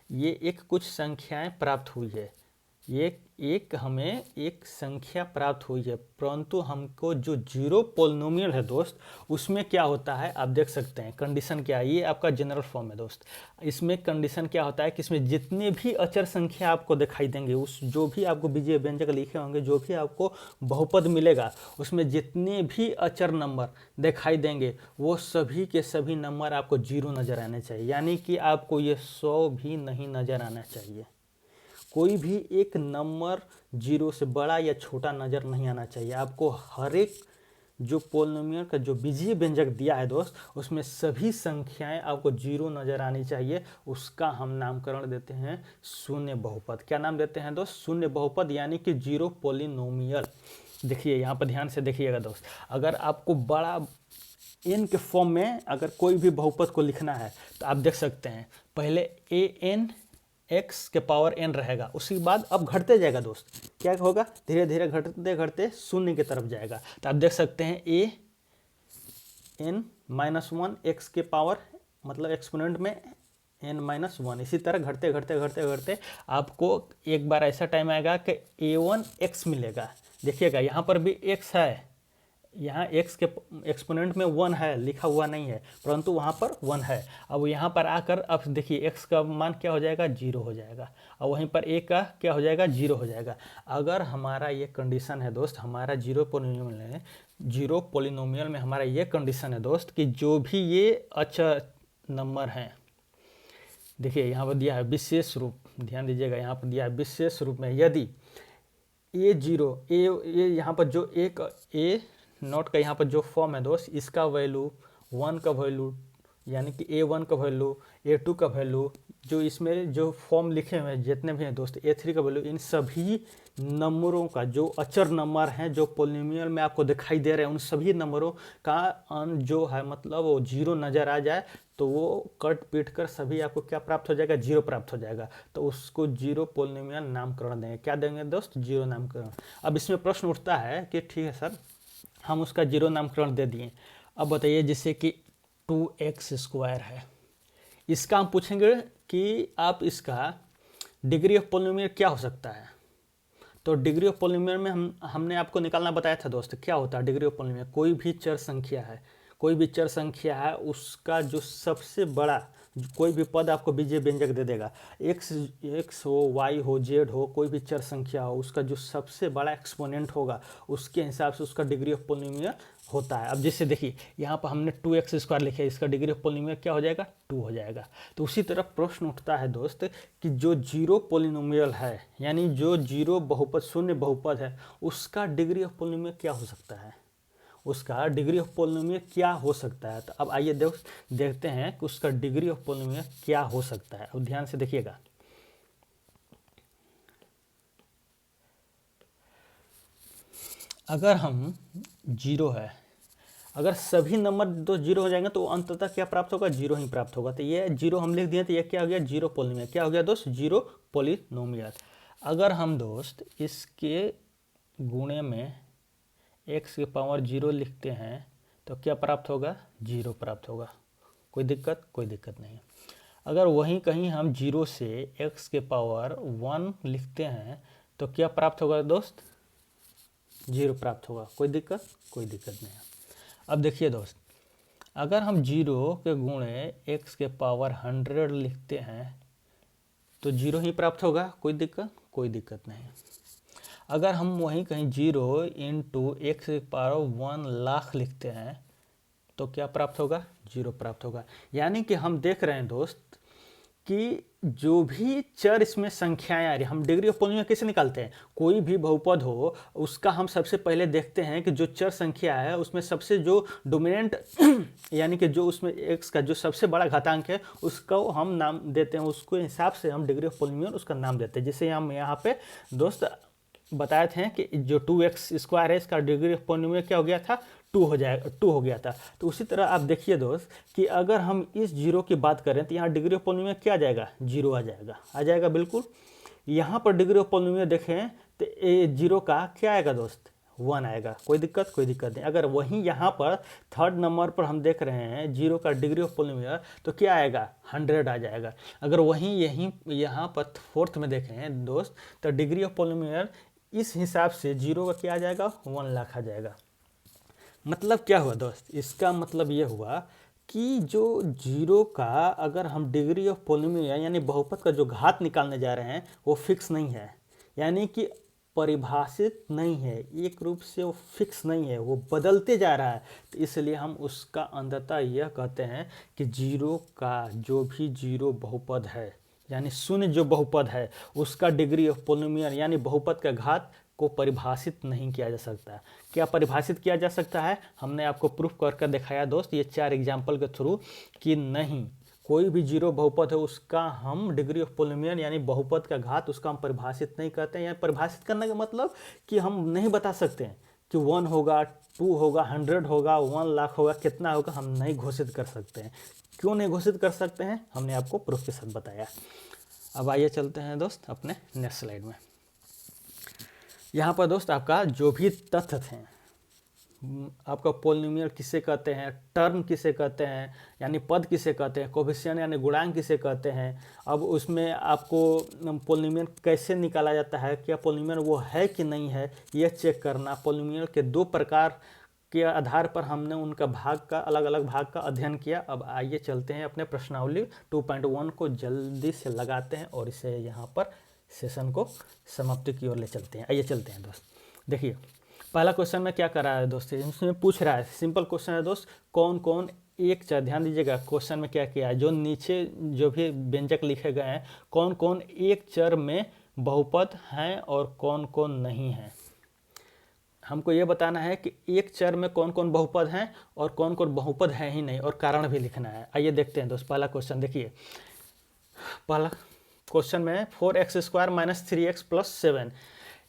ये एक कुछ संख्याएं प्राप्त हुई है, एक हमें एक संख्या प्राप्त हुई है, परंतु हमको जो जीरो पोलिनोमियल है दोस्त, उसमें क्या होता है आप देख सकते हैं। कंडीशन क्या है, ये आपका जनरल फॉर्म है दोस्त। इसमें कंडीशन क्या होता है कि इसमें जितने भी अचर संख्या आपको दिखाई देंगे, उस जो भी आपको बीजीय व्यंजक लिखे होंगे, जो भी आपको बहुपद मिलेगा, उसमें जितने भी अचर नंबर दिखाई देंगे वो सभी के सभी नंबर आपको जीरो नज़र आने चाहिए। यानी कि आपको ये 100 भी नहीं नज़र आना चाहिए। कोई भी एक नंबर जीरो से बड़ा या छोटा नज़र नहीं आना चाहिए। आपको हर एक जो पोलिनोमियल का जो बीजीय व्यंजक दिया है दोस्त, उसमें सभी संख्याएं आपको जीरो नज़र आनी चाहिए। उसका हम नामकरण देते हैं शून्य बहुपद। क्या नाम देते हैं दोस्त? शून्य बहुपद, यानी कि जीरो पोलिनोमियल। देखिए यहाँ पर ध्यान से देखिएगा दोस्त, अगर आपको बड़ा एन के फॉर्म में अगर कोई भी बहुपद को लिखना है तो आप देख सकते हैं पहले ए एन एक्स के पावर एन रहेगा, उसके बाद अब घटते जाएगा दोस्त। क्या होगा? धीरे धीरे घटते घटते शून्य की तरफ जाएगा। तो आप देख सकते हैं A N minus one x के पावर, मतलब एक्सपोनेंट में एन माइनस वन। इसी तरह घटते घटते घटते घटते आपको एक बार ऐसा टाइम आएगा कि ए वन एक्स मिलेगा। देखिएगा यहाँ पर भी एक्स है, यहाँ x के एक्सपोनेंट में 1 है, लिखा हुआ नहीं है, परंतु वहाँ पर 1 है। अब यहाँ पर आकर अब देखिए x का मान क्या हो जाएगा? 0 हो जाएगा। और वहीं पर a का क्या हो जाएगा? 0 हो जाएगा। अगर हमारा ये कंडीशन है दोस्त, हमारा जीरो पोलिनोमियल में हमारा ये कंडीशन है दोस्त कि जो भी ये अचर नंबर हैं, देखिए यहाँ पर दिया है विशेष रूप, ध्यान दीजिएगा यहाँ पर दिया है विशेष रूप में, यदि ए जीरो ये यहाँ पर जो एक ए नोट का यहाँ पर जो फॉर्म है दोस्त, इसका वैल्यू 1 का वैल्यू, यानी कि A1 का वैल्यू, A2 का वैल्यू, जो इसमें जो फॉर्म लिखे हुए हैं जितने भी हैं दोस्त, A3 का वैल्यू, इन सभी नंबरों का जो अचर नंबर हैं जो पोलिनोमियल में आपको दिखाई दे रहे हैं, उन सभी नंबरों का जो है मतलब वो जीरो नज़र आ जाए तो वो कट पीट कर सभी आपको क्या प्राप्त हो जाएगा? जीरो प्राप्त हो जाएगा। तो उसको जीरो पोलिनोमियल नामकरण देंगे। क्या देंगे दोस्त? जीरो नामकरण। अब इसमें प्रश्न उठता है कि ठीक है सर, हम उसका जीरो नामकरण दे दिए, अब बताइए जैसे कि 2x² है, इसका हम पूछेंगे कि आप इसका डिग्री ऑफ पोलिनोमियल क्या हो सकता है। तो डिग्री ऑफ पोलिनोमियल में हमने आपको निकालना बताया था दोस्त, क्या होता है डिग्री ऑफ पोलिनोमियल? कोई भी चर संख्या है, कोई भी चर संख्या है, उसका जो सबसे बड़ा कोई भी पद आपको बीजीय व्यंजक दे देगा, एक्स हो, वाई हो, जेड हो, कोई भी चर संख्या हो, उसका जो सबसे बड़ा एक्सपोनेंट होगा उसके हिसाब से उसका डिग्री ऑफ पोलिनोमियल होता है। अब जैसे देखिए यहाँ पर हमने 2x² लिखा है, इसका डिग्री ऑफ पोलिनोमियल क्या हो जाएगा? 2 हो जाएगा। तो उसी तरह प्रश्न उठता है दोस्त कि जो जीरो पोलिनोमियल है, यानी जो जीरो बहुपद, शून्य बहुपद है, उसका डिग्री ऑफ पोलिनोमियल क्या हो सकता है? उसका डिग्री ऑफ पोलिनोमियल क्या हो सकता है? तो अब आइए देखते हैं कि उसका डिग्री ऑफ पोलिनोमियल क्या हो सकता है। अब ध्यान से देखिएगा, अगर हम जीरो है, अगर सभी नंबर दो जीरो हो जाएंगे तो अंततः क्या प्राप्त होगा? जीरो ही प्राप्त होगा। तो ये जीरो हम लिख दिए, तो ये क्या हो गया? Zero polynomial. क्या हो गया दोस्त? Zero polynomial. अगर हम दोस्त इसके गुणे में x के पावर 0 लिखते हैं तो क्या प्राप्त होगा? जीरो प्राप्त होगा। कोई दिक्कत? कोई दिक्कत नहीं। अगर वहीं कहीं हम 0 से x के पावर 1 लिखते हैं तो क्या प्राप्त होगा दोस्त? जीरो प्राप्त होगा। कोई दिक्कत? कोई दिक्कत नहीं। अब देखिए दोस्त, अगर हम 0 के गुणे x के पावर 100 लिखते हैं तो जीरो ही प्राप्त होगा। कोई दिक्कत? कोई दिक्कत नहीं। अगर हम वहीं कहीं 0 इंटू x के पावर 1 लाख लिखते हैं तो क्या प्राप्त होगा? जीरो प्राप्त होगा। यानी कि हम देख रहे हैं दोस्त कि जो भी चर इसमें संख्याएं आ रही, हम डिग्री ऑफ पोलिनोमियल कैसे निकालते हैं? कोई भी बहुपद हो उसका हम सबसे पहले देखते हैं कि जो चर संख्या है उसमें सबसे जो डोमिनेंट यानी कि जो उसमें x का जो सबसे बड़ा घातांक है उसको हम नाम देते हैं, उसको हिसाब से हम डिग्री ऑफ पोलिनोमियल उसका नाम देते हैं। जैसे हम यहाँ पे दोस्त बताए थे कि जो 2x² है इसका डिग्री ऑफ पोलिनोमियल क्या हो गया था? 2 हो गया था। तो उसी तरह आप देखिए दोस्त कि अगर हम इस जीरो की बात करें तो यहाँ डिग्री ऑफ पोलिनोमियल क्या आ जाएगा? जीरो आ जाएगा बिल्कुल। यहाँ पर डिग्री ऑफ पोलिनोमियल देखें तो जीरो का क्या आएगा दोस्त? 1 आएगा। कोई दिक्कत नहीं। अगर वहीं यहाँ पर थर्ड नंबर पर हम देख रहे हैं 0 का डिग्री ऑफ पॉलीनोमियल तो क्या आएगा, 100 आ जाएगा। अगर वहीं यहाँ पर फोर्थ में देखें दोस्त तो डिग्री ऑफ पॉलीनोमियल इस हिसाब से 0 का क्या आ जाएगा, 1 लाख आ जाएगा। मतलब क्या हुआ दोस्त, इसका मतलब ये हुआ कि जो 0 का अगर हम डिग्री ऑफ पॉलीनोमियल यानी बहुपद का जो घात निकालने जा रहे हैं वो फिक्स नहीं है, यानी कि परिभाषित नहीं है, एक रूप से वो फिक्स नहीं है, वो बदलते जा रहा है। तो इसलिए हम उसका अंततः यह कहते हैं कि 0 का जो भी 0 बहुपद है यानी शून्य जो बहुपद है उसका डिग्री ऑफ पॉलीनोमियल यानी बहुपद का घात को परिभाषित नहीं किया जा सकता। क्या परिभाषित किया जा सकता है, हमने आपको प्रूफ करके दिखाया दोस्त ये 4 एग्जाम्पल के थ्रू कि नहीं, कोई भी 0 बहुपद है उसका हम डिग्री ऑफ पॉलीनोमियल यानी बहुपद का घात उसका हम परिभाषित नहीं करते हैं। परिभाषित करने का मतलब कि हम नहीं बता सकते हैं कि 1 होगा, 2 होगा, 100 होगा, 1 लाख होगा, कितना होगा, हम नहीं घोषित कर सकते हैं। क्यों नहीं घोषित कर सकते हैं, हमने आपको प्रूफ के साथ बताया। अब आइए चलते हैं दोस्त अपने नेक्स्ट स्लाइड में। यहाँ पर दोस्त आपका जो भी तथ्य थे, आपका पॉलिनोमियल किसे कहते हैं, टर्म किसे कहते हैं यानी पद किसे कहते हैं, कोफिशिएंट यानी गुणांक किसे कहते हैं, अब उसमें आपको पॉलिनोमियल कैसे निकाला जाता है, क्या पॉलिनोमियल वो है कि नहीं है, यह चेक करना। पॉलिनोमियल के 2 प्रकार के आधार पर हमने उनका भाग का अलग अलग भाग का अध्ययन किया। अब आइए चलते हैं अपने प्रश्नावली 2.1 को जल्दी से लगाते हैं और इसे यहाँ पर सेशन को समाप्ति की ओर ले चलते हैं। आइए चलते हैं दोस्त। देखिए पहला क्वेश्चन में क्या कर रहा है दोस्त, इसमें पूछ रहा है, सिंपल क्वेश्चन है दोस्त, कौन कौन एक चर, ध्यान दीजिएगा क्वेश्चन में क्या किया है, जो नीचे जो भी व्यंजक लिखे गए हैं कौन कौन एक चर में बहुपद हैं और कौन कौन नहीं हैं। हमको ये बताना है कि एक चर में कौन कौन बहुपद हैं और कौन कौन बहुपद है ही नहीं, और कारण भी लिखना है। आइए देखते हैं दोस्त पहला क्वेश्चन। देखिए पहला क्वेश्चन में 4x² - 3x + 7,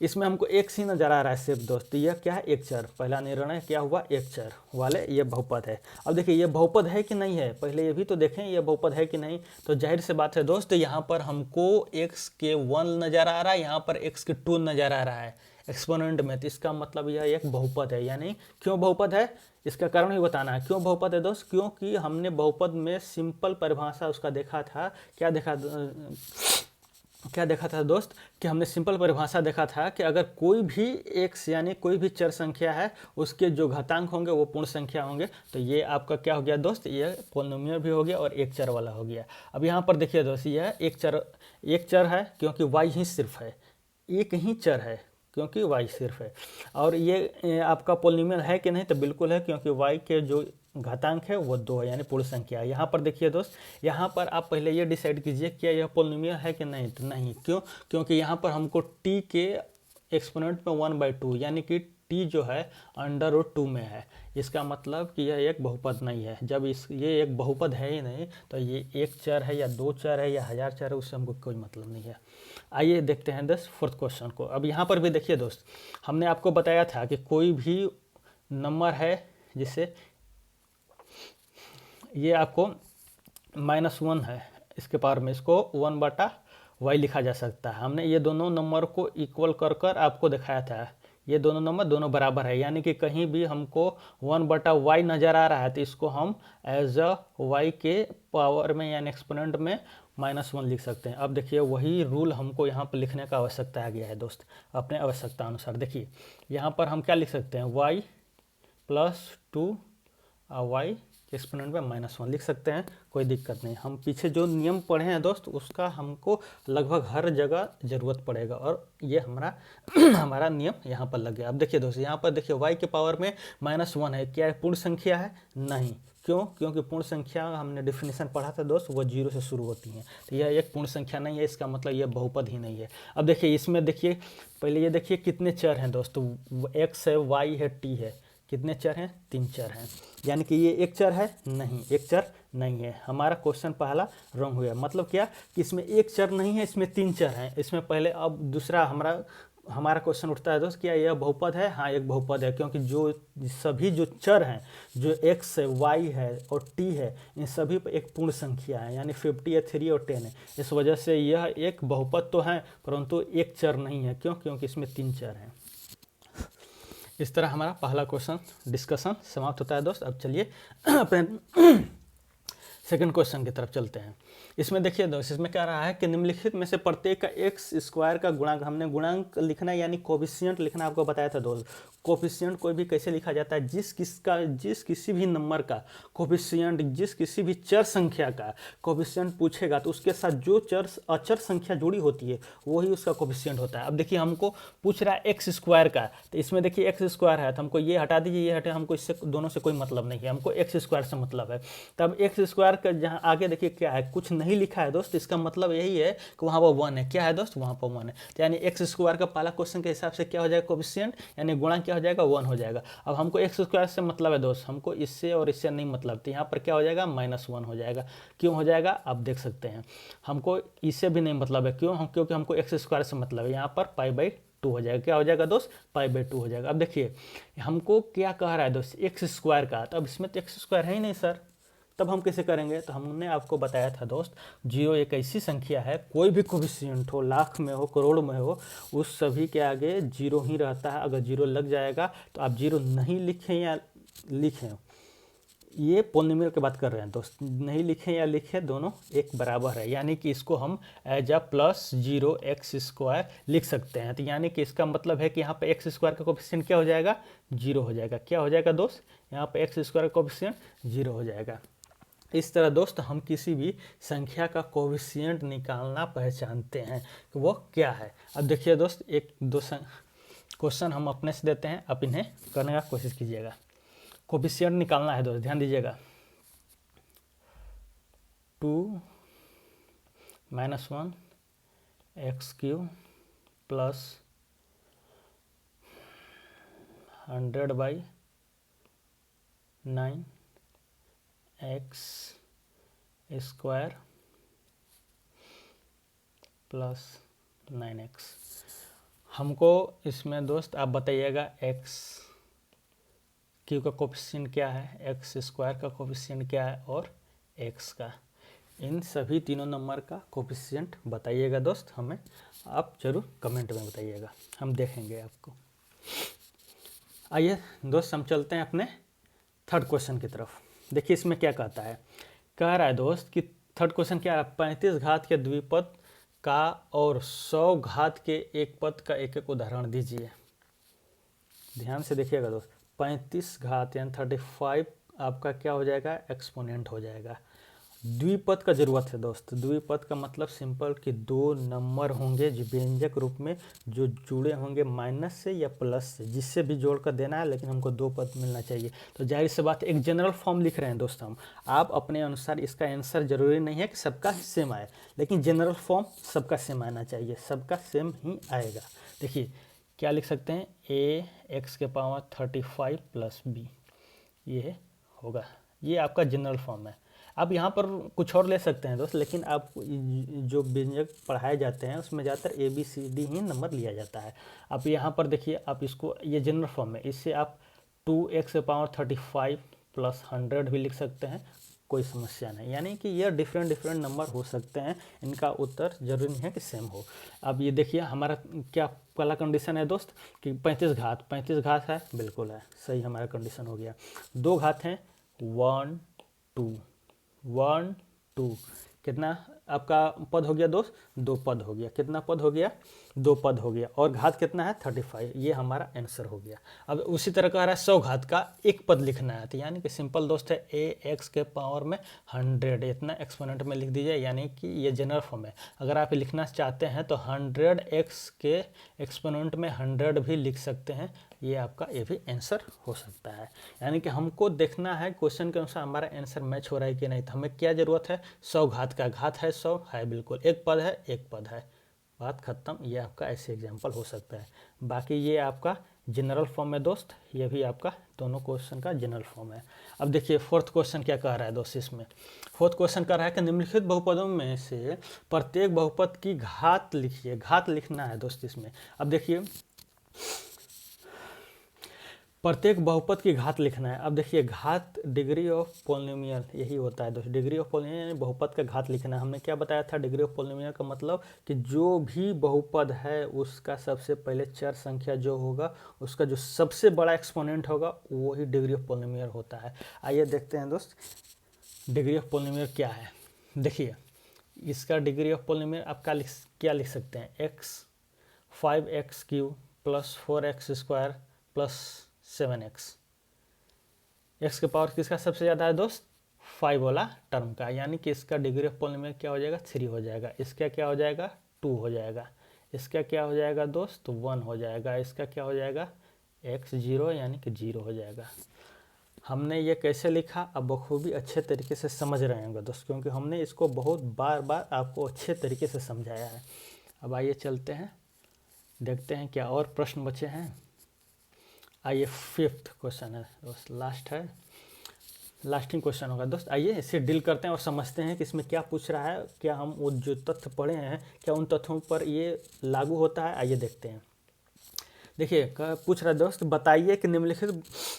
इसमें हमको x ही नजर आ रहा है सिर्फ दोस्त। यह क्या है, एक चर। पहला निर्णय क्या हुआ, एक चर वाले ये बहुपद है। अब देखिए ये बहुपद है कि नहीं है, पहले ये भी तो देखें ये बहुपद है कि नहीं। तो जाहिर से बात है दोस्त, यहाँ पर हमको x के 1 नज़र आ रहा है, यहाँ पर x के 2 नज़र आ रहा है एक्सपोनेंट में। तो इसका मतलब यह एक बहुपद है। यानी क्यों बहुपद है, इसका कारण भी बताना है। क्यों बहुपद है दोस्त, क्योंकि हमने बहुपद में सिंपल परिभाषा उसका देखा था। क्या देखा था दोस्त, कि हमने सिंपल परिभाषा देखा था कि अगर कोई भी x यानी कोई भी चर संख्या है उसके जो घातांक होंगे वो पूर्ण संख्या होंगे। तो ये आपका क्या हो गया दोस्त, ये पॉलिनोमियल भी हो गया और एक चर वाला हो गया। अब यहाँ पर देखिए दोस्त, यह एक चर है क्योंकि y ही सिर्फ है, एक ही चर है क्योंकि y सिर्फ है। और ये आपका पॉलिनोमियल है कि नहीं, तो बिल्कुल है क्योंकि y के जो घातांक है वो 2 है यानी पूर्ण संख्या है। यहाँ पर देखिए दोस्त, यहाँ पर आप पहले ये डिसाइड कीजिए क्या यह पॉलिनोमियल है कि नहीं। तो नहीं, क्यों, क्योंकि यहाँ पर हमको t के एक्सपोनेंट में 1/2 यानी कि t जो है √2 में है। इसका मतलब कि यह एक बहुपद नहीं है। जब ये एक बहुपद है ही नहीं तो ये एक चर है या 2 चर है या 1000 चर है, उससे हमको कोई मतलब नहीं है। आइए देखते हैं दोस्त फोर्थ क्वेश्चन को। अब यहाँ पर भी देखिए दोस्त, हमने आपको बताया था कि कोई भी नंबर है जिसे ये आपको -1 है इसके पावर में, इसको 1/y लिखा जा सकता है। हमने ये दोनों नंबर को इक्वल कर आपको दिखाया था। ये दोनों नंबर दोनों बराबर है, यानी कि कहीं भी हमको 1/y नज़र आ रहा है तो इसको हम एज अ y के पावर में यानी एक्सपोनेंट में -1 लिख सकते हैं। अब देखिए वही रूल हमको यहाँ पर लिखने का आवश्यकता आ गया है दोस्त, अपने आवश्यकता अनुसार। देखिए यहाँ पर हम क्या लिख सकते हैं, y + 2 y एक्सपोनेंट में -1 लिख सकते हैं, कोई दिक्कत नहीं। हम पीछे जो नियम पढ़े हैं दोस्त उसका हमको लगभग हर जगह ज़रूरत पड़ेगा और ये हमारा नियम यहाँ पर लग गया। अब देखिए दोस्त, यहाँ पर देखिए y के पावर में -1 है, क्या पूर्ण संख्या है, नहीं। क्यों, क्योंकि पूर्ण संख्या हमने डेफिनेशन पढ़ा था दोस्त, वो 0 से शुरू होती हैं। तो यह एक पूर्ण संख्या नहीं है, इसका मतलब यह बहुपद ही नहीं है। अब देखिए इसमें देखिए पहले ये देखिए कितने चर हैं दोस्त, x है, y है, t है। कितने चर हैं, 3 चर हैं, यानी कि ये एक चर है, नहीं, एक चर नहीं है। हमारा क्वेश्चन पहला रॉन्ग हुआ। मतलब क्या कि इसमें एक चर नहीं है, इसमें 3 चर हैं। इसमें पहले अब दूसरा हमारा क्वेश्चन उठता है दोस्त, क्या यह बहुपद है, हाँ एक बहुपद है, क्योंकि सभी जो चर हैं, जो x है, y है और t है, इन सभी पर एक पूर्ण संख्या है, यानी 50 है, 3 और 10 है। इस वजह से यह एक बहुपद तो है परंतु एक चर नहीं है। क्यों, क्योंकि इसमें 3 चर हैं। इस तरह हमारा पहला क्वेश्चन डिस्कशन समाप्त होता है दोस्त। अब चलिए अपने सेकंड क्वेश्चन की तरफ चलते हैं। इसमें देखिए दोस्त, इसमें क्या रहा है कि निम्नलिखित में से प्रत्येक का एक्स स्क्वायर का गुणांक, हमने गुणांक लिखना यानी कोफिशिएंट लिखना आपको बताया था दोस्त। कोफिशिएंट कोई भी कैसे लिखा जाता है, जिस किसी भी नंबर का कोफिशिएंट, जिस किसी भी चर संख्या का कोफिशिएंट पूछेगा तो उसके साथ जो अचर संख्या जुड़ी होती है वही उसका कोफिशिएंट होता है। अब देखिए हमको पूछ रहा है एक्स स्क्वायर का, तो इसमें देखिए एक्स स्क्वायर है तो हमको ये हटा दीजिए, ये हटे, हमको इससे दोनों से कोई मतलब नहीं है, हमको एक्स स्क्वायर से मतलब है। तब एक्स स्क्वायर का जहाँ आगे देखिए क्या है, कुछ नहीं लिखा है दोस्त, इसका मतलब यही है कि वहाँ पर 1 है। क्या है दोस्त, वहाँ पर 1 है। तो यानी एक्स स्क्वायर का पहला क्वेश्चन के हिसाब से क्या हो जाएगा, कोफिशिएंट यानी गुणा क्या हो जाएगा, 1 हो जाएगा। अब हमको एक्स स्क्वायर से मतलब है दोस्त, हमको इससे और इससे नहीं मतलब, तो यहाँ पर क्या हो जाएगा, -1 हो जाएगा। क्यों हो जाएगा आप देख सकते हैं, हमको इससे भी नहीं मतलब है, क्योंकि हमको एक्स स्क्वायर से मतलब है। यहाँ पर π/2 हो जाएगा। क्या हो जाएगा दोस्त, π/2 हो जाएगा। अब देखिए हमको क्या कह रहा है दोस्त, एक्स स्क्वायर का, तो अब इसमें तो एक्स स्क्वायर है ही नहीं सर, तब हम कैसे करेंगे। तो हमने आपको बताया था दोस्त, 0 एक ऐसी संख्या है, कोई भी कोफिशिएंट हो, लाख में हो, करोड़ में हो, उस सभी के आगे 0 ही रहता है। अगर 0 लग जाएगा तो आप 0 नहीं लिखें या लिखें, ये पॉलिनोमियल की बात कर रहे हैं दोस्त, नहीं लिखें या लिखें दोनों एक बराबर है। यानी कि इसको हम एज अ +0 एक्स स्क्वायर लिख सकते हैं। तो यानी कि इसका मतलब है कि यहाँ पे एक्स स्क्वायर का कोफिशिएंट क्या हो जाएगा, 0 हो जाएगा। क्या हो जाएगा दोस्त, यहाँ पे एक्स स्क्वायर का कोफिशिएंट 0 हो जाएगा। इस तरह दोस्त हम किसी भी संख्या का कोफिशिएंट निकालना पहचानते हैं कि वो क्या है। अब देखिए दोस्त, एक दो क्वेश्चन हम अपने से देते हैं, आप इन्हें करने का कोशिश कीजिएगा। कोफिशिएंट निकालना है दोस्त, ध्यान दीजिएगा। 2 - 1 x³ + 100/9 x² + 9x। हमको इसमें दोस्त आप बताइएगा x³ का कोफिशिएंट क्या है, x² का कोफिशिएंट क्या है और x का, इन सभी तीनों नंबर का कोफिशिएंट बताइएगा दोस्त, हमें आप जरूर कमेंट में बताइएगा, हम देखेंगे आपको। आइए दोस्त हम चलते हैं अपने थर्ड क्वेश्चन की तरफ। देखिए इसमें क्या कहता है, कह रहा है दोस्त कि थर्ड क्वेश्चन क्या है, 35 घात के द्विपद का और 100 घात के एक पद का एक एक उदाहरण दीजिए। ध्यान से देखिएगा दोस्त, 35 घात यानी 35 आपका क्या हो जाएगा, एक्सपोनेंट हो जाएगा। द्विपद का जरूरत है दोस्त, द्विपद का मतलब सिंपल कि 2 नंबर होंगे जो व्यंजक रूप में जो जुड़े होंगे माइनस से या प्लस से, जिससे भी जोड़कर देना है, लेकिन हमको 2 पद मिलना चाहिए। तो जाहिर सी बात है एक जनरल फॉर्म लिख रहे हैं दोस्त हम, आप अपने अनुसार इसका आंसर जरूरी नहीं है कि सबका सेम आए, लेकिन जनरल फॉर्म सबका सेम आना चाहिए, सबका सेम ही आएगा। देखिए क्या लिख सकते हैं, ax⁻35 + b, ये होगा, ये आपका जनरल फॉर्म है। आप यहाँ पर कुछ और ले सकते हैं दोस्त, लेकिन आप जो व्यंजक पढ़ाए जाते हैं उसमें ज़्यादातर ABCD ही नंबर लिया जाता है। आप यहाँ पर देखिए, आप इसको ये जनरल फॉर्म है, इससे आप 2x⁻35 + 100 भी लिख सकते हैं, कोई समस्या नहीं। यानी कि ये डिफरेंट नंबर हो सकते हैं, इनका उत्तर जरूरी नहीं है कि सेम हो। अब ये देखिए हमारा क्या पहला कंडीशन है दोस्त कि 35 घात है, बिल्कुल है, सही हमारा कंडीशन हो गया। 2 घात हैं, 1 2 कितना आपका पद हो गया दोस्त, 2 पद हो गया। कितना पद हो गया, 2 पद हो गया। और घात कितना है, 35, ये हमारा आंसर हो गया। अब उसी तरह कह रहा है 100 घात का एक पद लिखना है, तो यानी कि सिंपल दोस्त है ax⁻100, इतना एक्सपोनेंट में लिख दीजिए, यानी कि ये जनरल फॉर्म है। अगर आप लिखना चाहते हैं तो 100x के एक्सपोनेंट में 100 भी लिख सकते हैं, ये आपका ये भी आंसर हो सकता है। यानी कि हमको देखना है क्वेश्चन के अनुसार हमारा आंसर मैच हो रहा है कि नहीं। तो हमें क्या ज़रूरत है, 100 घात का, घात है 100 है, बिल्कुल एक पद है, एक पद है, बात खत्म। ये आपका ऐसे एग्जांपल हो सकता है। बाकी ये आपका जनरल फॉर्म है दोस्त, ये भी आपका दोनों क्वेश्चन का जनरल फॉर्म है। अब देखिए फोर्थ क्वेश्चन क्या कह रहा है दोस्त, इसमें फोर्थ क्वेश्चन कह रहा है कि निम्नलिखित बहुपदों में से प्रत्येक बहुपद की घात लिखिए। घात लिखना है दोस्त इसमें। अब देखिए प्रत्येक बहुपद की घात लिखना है। अब देखिए घात डिग्री ऑफ पॉलिनोमियल यही होता है दोस्तों, डिग्री ऑफ पॉलिनोमियल यानी बहुपद का घात लिखना है। हमने क्या बताया था, डिग्री ऑफ पॉलिनोमियल का मतलब कि जो भी बहुपद है उसका सबसे पहले चर संख्या जो होगा उसका जो सबसे बड़ा एक्सपोनेंट होगा वही डिग्री ऑफ पॉलिनोमियल होता है। आइए देखते हैं दोस्त डिग्री ऑफ पॉलिनोमियल क्या है। देखिए इसका डिग्री ऑफ पॉलिनोमियल आप क्या लिख सकते हैं, x 5x³ plus 4x² plus 7x। X के पावर किसका सबसे ज़्यादा है दोस्त, 5 वाला टर्म का, यानी कि इसका डिग्री ऑफ पॉलिनोमियल क्या हो जाएगा, 3 हो जाएगा। इसका क्या हो जाएगा, 2 हो जाएगा। इसका क्या हो जाएगा दोस्त, 1 हो जाएगा। इसका क्या हो जाएगा, x 0 यानी कि 0 हो जाएगा। हमने ये कैसे लिखा अब बखूबी अच्छे तरीके से समझ रहे होंगे दोस्त, क्योंकि हमने इसको बहुत बार बार आपको अच्छे तरीके से समझाया है। अब आइए चलते हैं, देखते हैं क्या और प्रश्न बचे हैं। आइए 5th क्वेश्चन है दोस्त, लास्टिंग क्वेश्चन होगा दोस्त। आइए इसे डील करते हैं और समझते हैं कि इसमें क्या पूछ रहा है, क्या हम वो जो तथ्य पढ़े हैं क्या उन तथ्यों पर ये लागू होता है। आइए देखते हैं। देखिए पूछ रहा है दोस्त, बताइए कि निम्नलिखित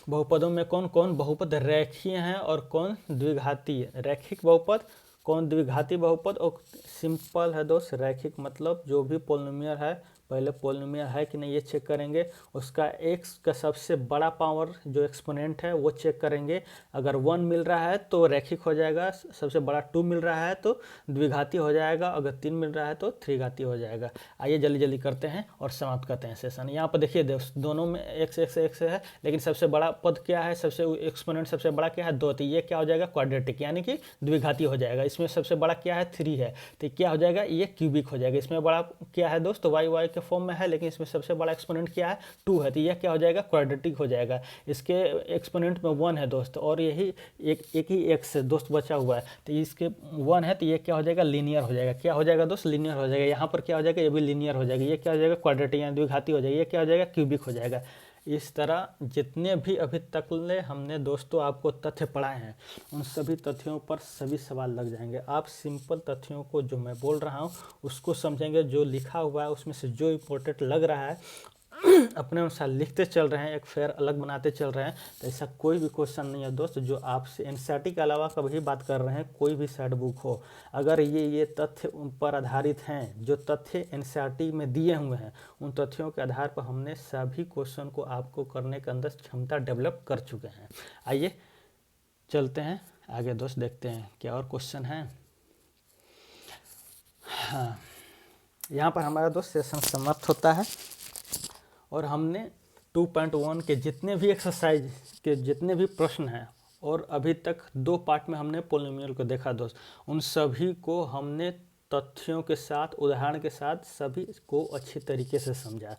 बहुपदों में कौन कौन बहुपद रेखीय हैं और कौन द्विघातीय। रैखिक बहुपद, कौन द्विघाती बहुपद। और सिंपल है दोस्त, रैखिक मतलब जो भी पॉलिनोमियल है पहले पॉलिनोमियल है कि नहीं ये चेक करेंगे, उसका x का सबसे बड़ा पावर जो एक्सपोनेंट है वो चेक करेंगे। अगर 1 मिल रहा है तो रैखिक हो जाएगा, सबसे बड़ा 2 मिल रहा है तो द्विघाती हो जाएगा, अगर 3 मिल रहा है तो त्रिघाती हो जाएगा। आइए जल्दी जल्दी करते हैं और समाप्त करते हैं सेशन। यहाँ पर देखिए दोनों में x है, लेकिन सबसे बड़ा पद क्या है, सबसे एक्सपोनेंट सबसे बड़ा क्या है, 2, तो ये क्या हो जाएगा, क्वाड्रेटिक यानी कि द्विघाती हो जाएगा। इसमें सबसे बड़ा क्या है, 3 है, तो क्या हो जाएगा, ये क्यूबिक हो जाएगा। इसमें बड़ा क्या है दोस्त, y के फॉर्म में है, लेकिन इसमें सबसे बड़ा एक्सपोनेंट क्या है, 2 है, तो यह क्या हो जाएगा, क्वाड्रेटिक हो जाएगा। इसके एक्सपोनेंट में 1 है दोस्त, और यही एक ही x है दोस्त बचा हुआ है, तो इसके 1 है, तो ये क्या हो जाएगा, लीनियर हो जाएगा। क्या हो जाएगा दोस्त, लीनियर हो जाएगा। यहाँ पर क्या हो जाएगा, ये भी लीनियर हो जाएगा। ये क्या हो जाएगा, क्वाड्रेटिक यानी द्विघाती हो जाएगा। ये क्या हो जाएगा, क्यूबिक हो जाएगा। इस तरह जितने भी अभी तक ले हमने दोस्तों आपको तथ्य पढ़ाए हैं उन सभी तथ्यों पर सभी सवाल लग जाएंगे। आप सिंपल तथ्यों को जो मैं बोल रहा हूँ उसको समझेंगे, जो लिखा हुआ है उसमें से जो इम्पोर्टेंट लग रहा है अपने अनुसार लिखते चल रहे हैं, एक फेयर अलग बनाते चल रहे हैं, तो ऐसा कोई भी क्वेश्चन नहीं है दोस्त जो आपसे एनसीईआरटी के अलावा कभी बात कर रहे हैं, कोई भी सेट बुक हो, अगर ये तथ्य उन पर आधारित हैं, जो तथ्य एनसीईआरटी में दिए हुए हैं उन तथ्यों के आधार पर हमने सभी क्वेश्चन को आपको करने के अंदर क्षमता डेवलप कर चुके हैं। आइए चलते हैं आगे दोस्त, देखते हैं क्या और क्वेश्चन है। हाँ, यहाँ पर हमारा दोस्त सेशन समाप्त होता है और हमने 2.1 के जितने भी एक्सरसाइज के जितने भी प्रश्न हैं और अभी तक 2 पार्ट में हमने पॉलिनोमियल को देखा दोस्त, उन सभी को हमने तथ्यों के साथ उदाहरण के साथ सभी को अच्छी तरीके से समझा।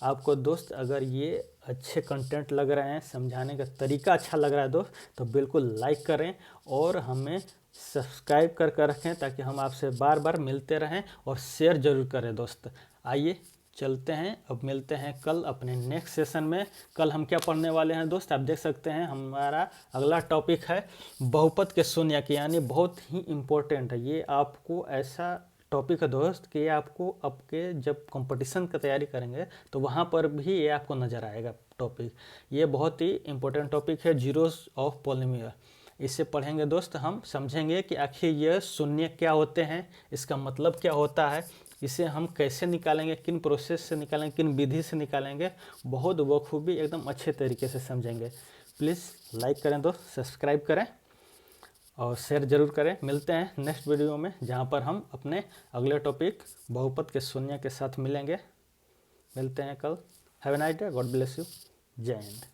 आपको दोस्त अगर ये अच्छे कंटेंट लग रहे हैं, समझाने का तरीका अच्छा लग रहा है दोस्त, तो बिल्कुल लाइक करें और हमें सब्सक्राइब कर रखें ताकि हम आपसे बार बार मिलते रहें, और शेयर ज़रूर करें दोस्त। आइए चलते हैं, अब मिलते हैं कल अपने नेक्स्ट सेशन में। कल हम क्या पढ़ने वाले हैं दोस्त, आप देख सकते हैं हमारा अगला टॉपिक है बहुपद के शून्यक, यानी बहुत ही इम्पोर्टेंट है। ये आपको ऐसा टॉपिक है दोस्त कि आपको आपके जब कंपटीशन की तैयारी करेंगे तो वहाँ पर भी ये आपको नज़र आएगा टॉपिक। ये बहुत ही इम्पोर्टेंट टॉपिक है, जीरोस ऑफ पॉलिनोमियल। इसे पढ़ेंगे दोस्त, हम समझेंगे कि आखिर यह शून्य क्या होते हैं, इसका मतलब क्या होता है, इसे हम कैसे निकालेंगे, किन प्रोसेस से निकालेंगे, किन विधि से निकालेंगे, बहुत बखूबी एकदम अच्छे तरीके से समझेंगे। प्लीज़ लाइक करें दोस्त, सब्सक्राइब करें और शेयर ज़रूर करें। मिलते हैं नेक्स्ट वीडियो में जहां पर हम अपने अगले टॉपिक बहुपद के शून्य के साथ मिलेंगे। मिलते हैं कल। Have a nice day, God bless you, जय हिंद।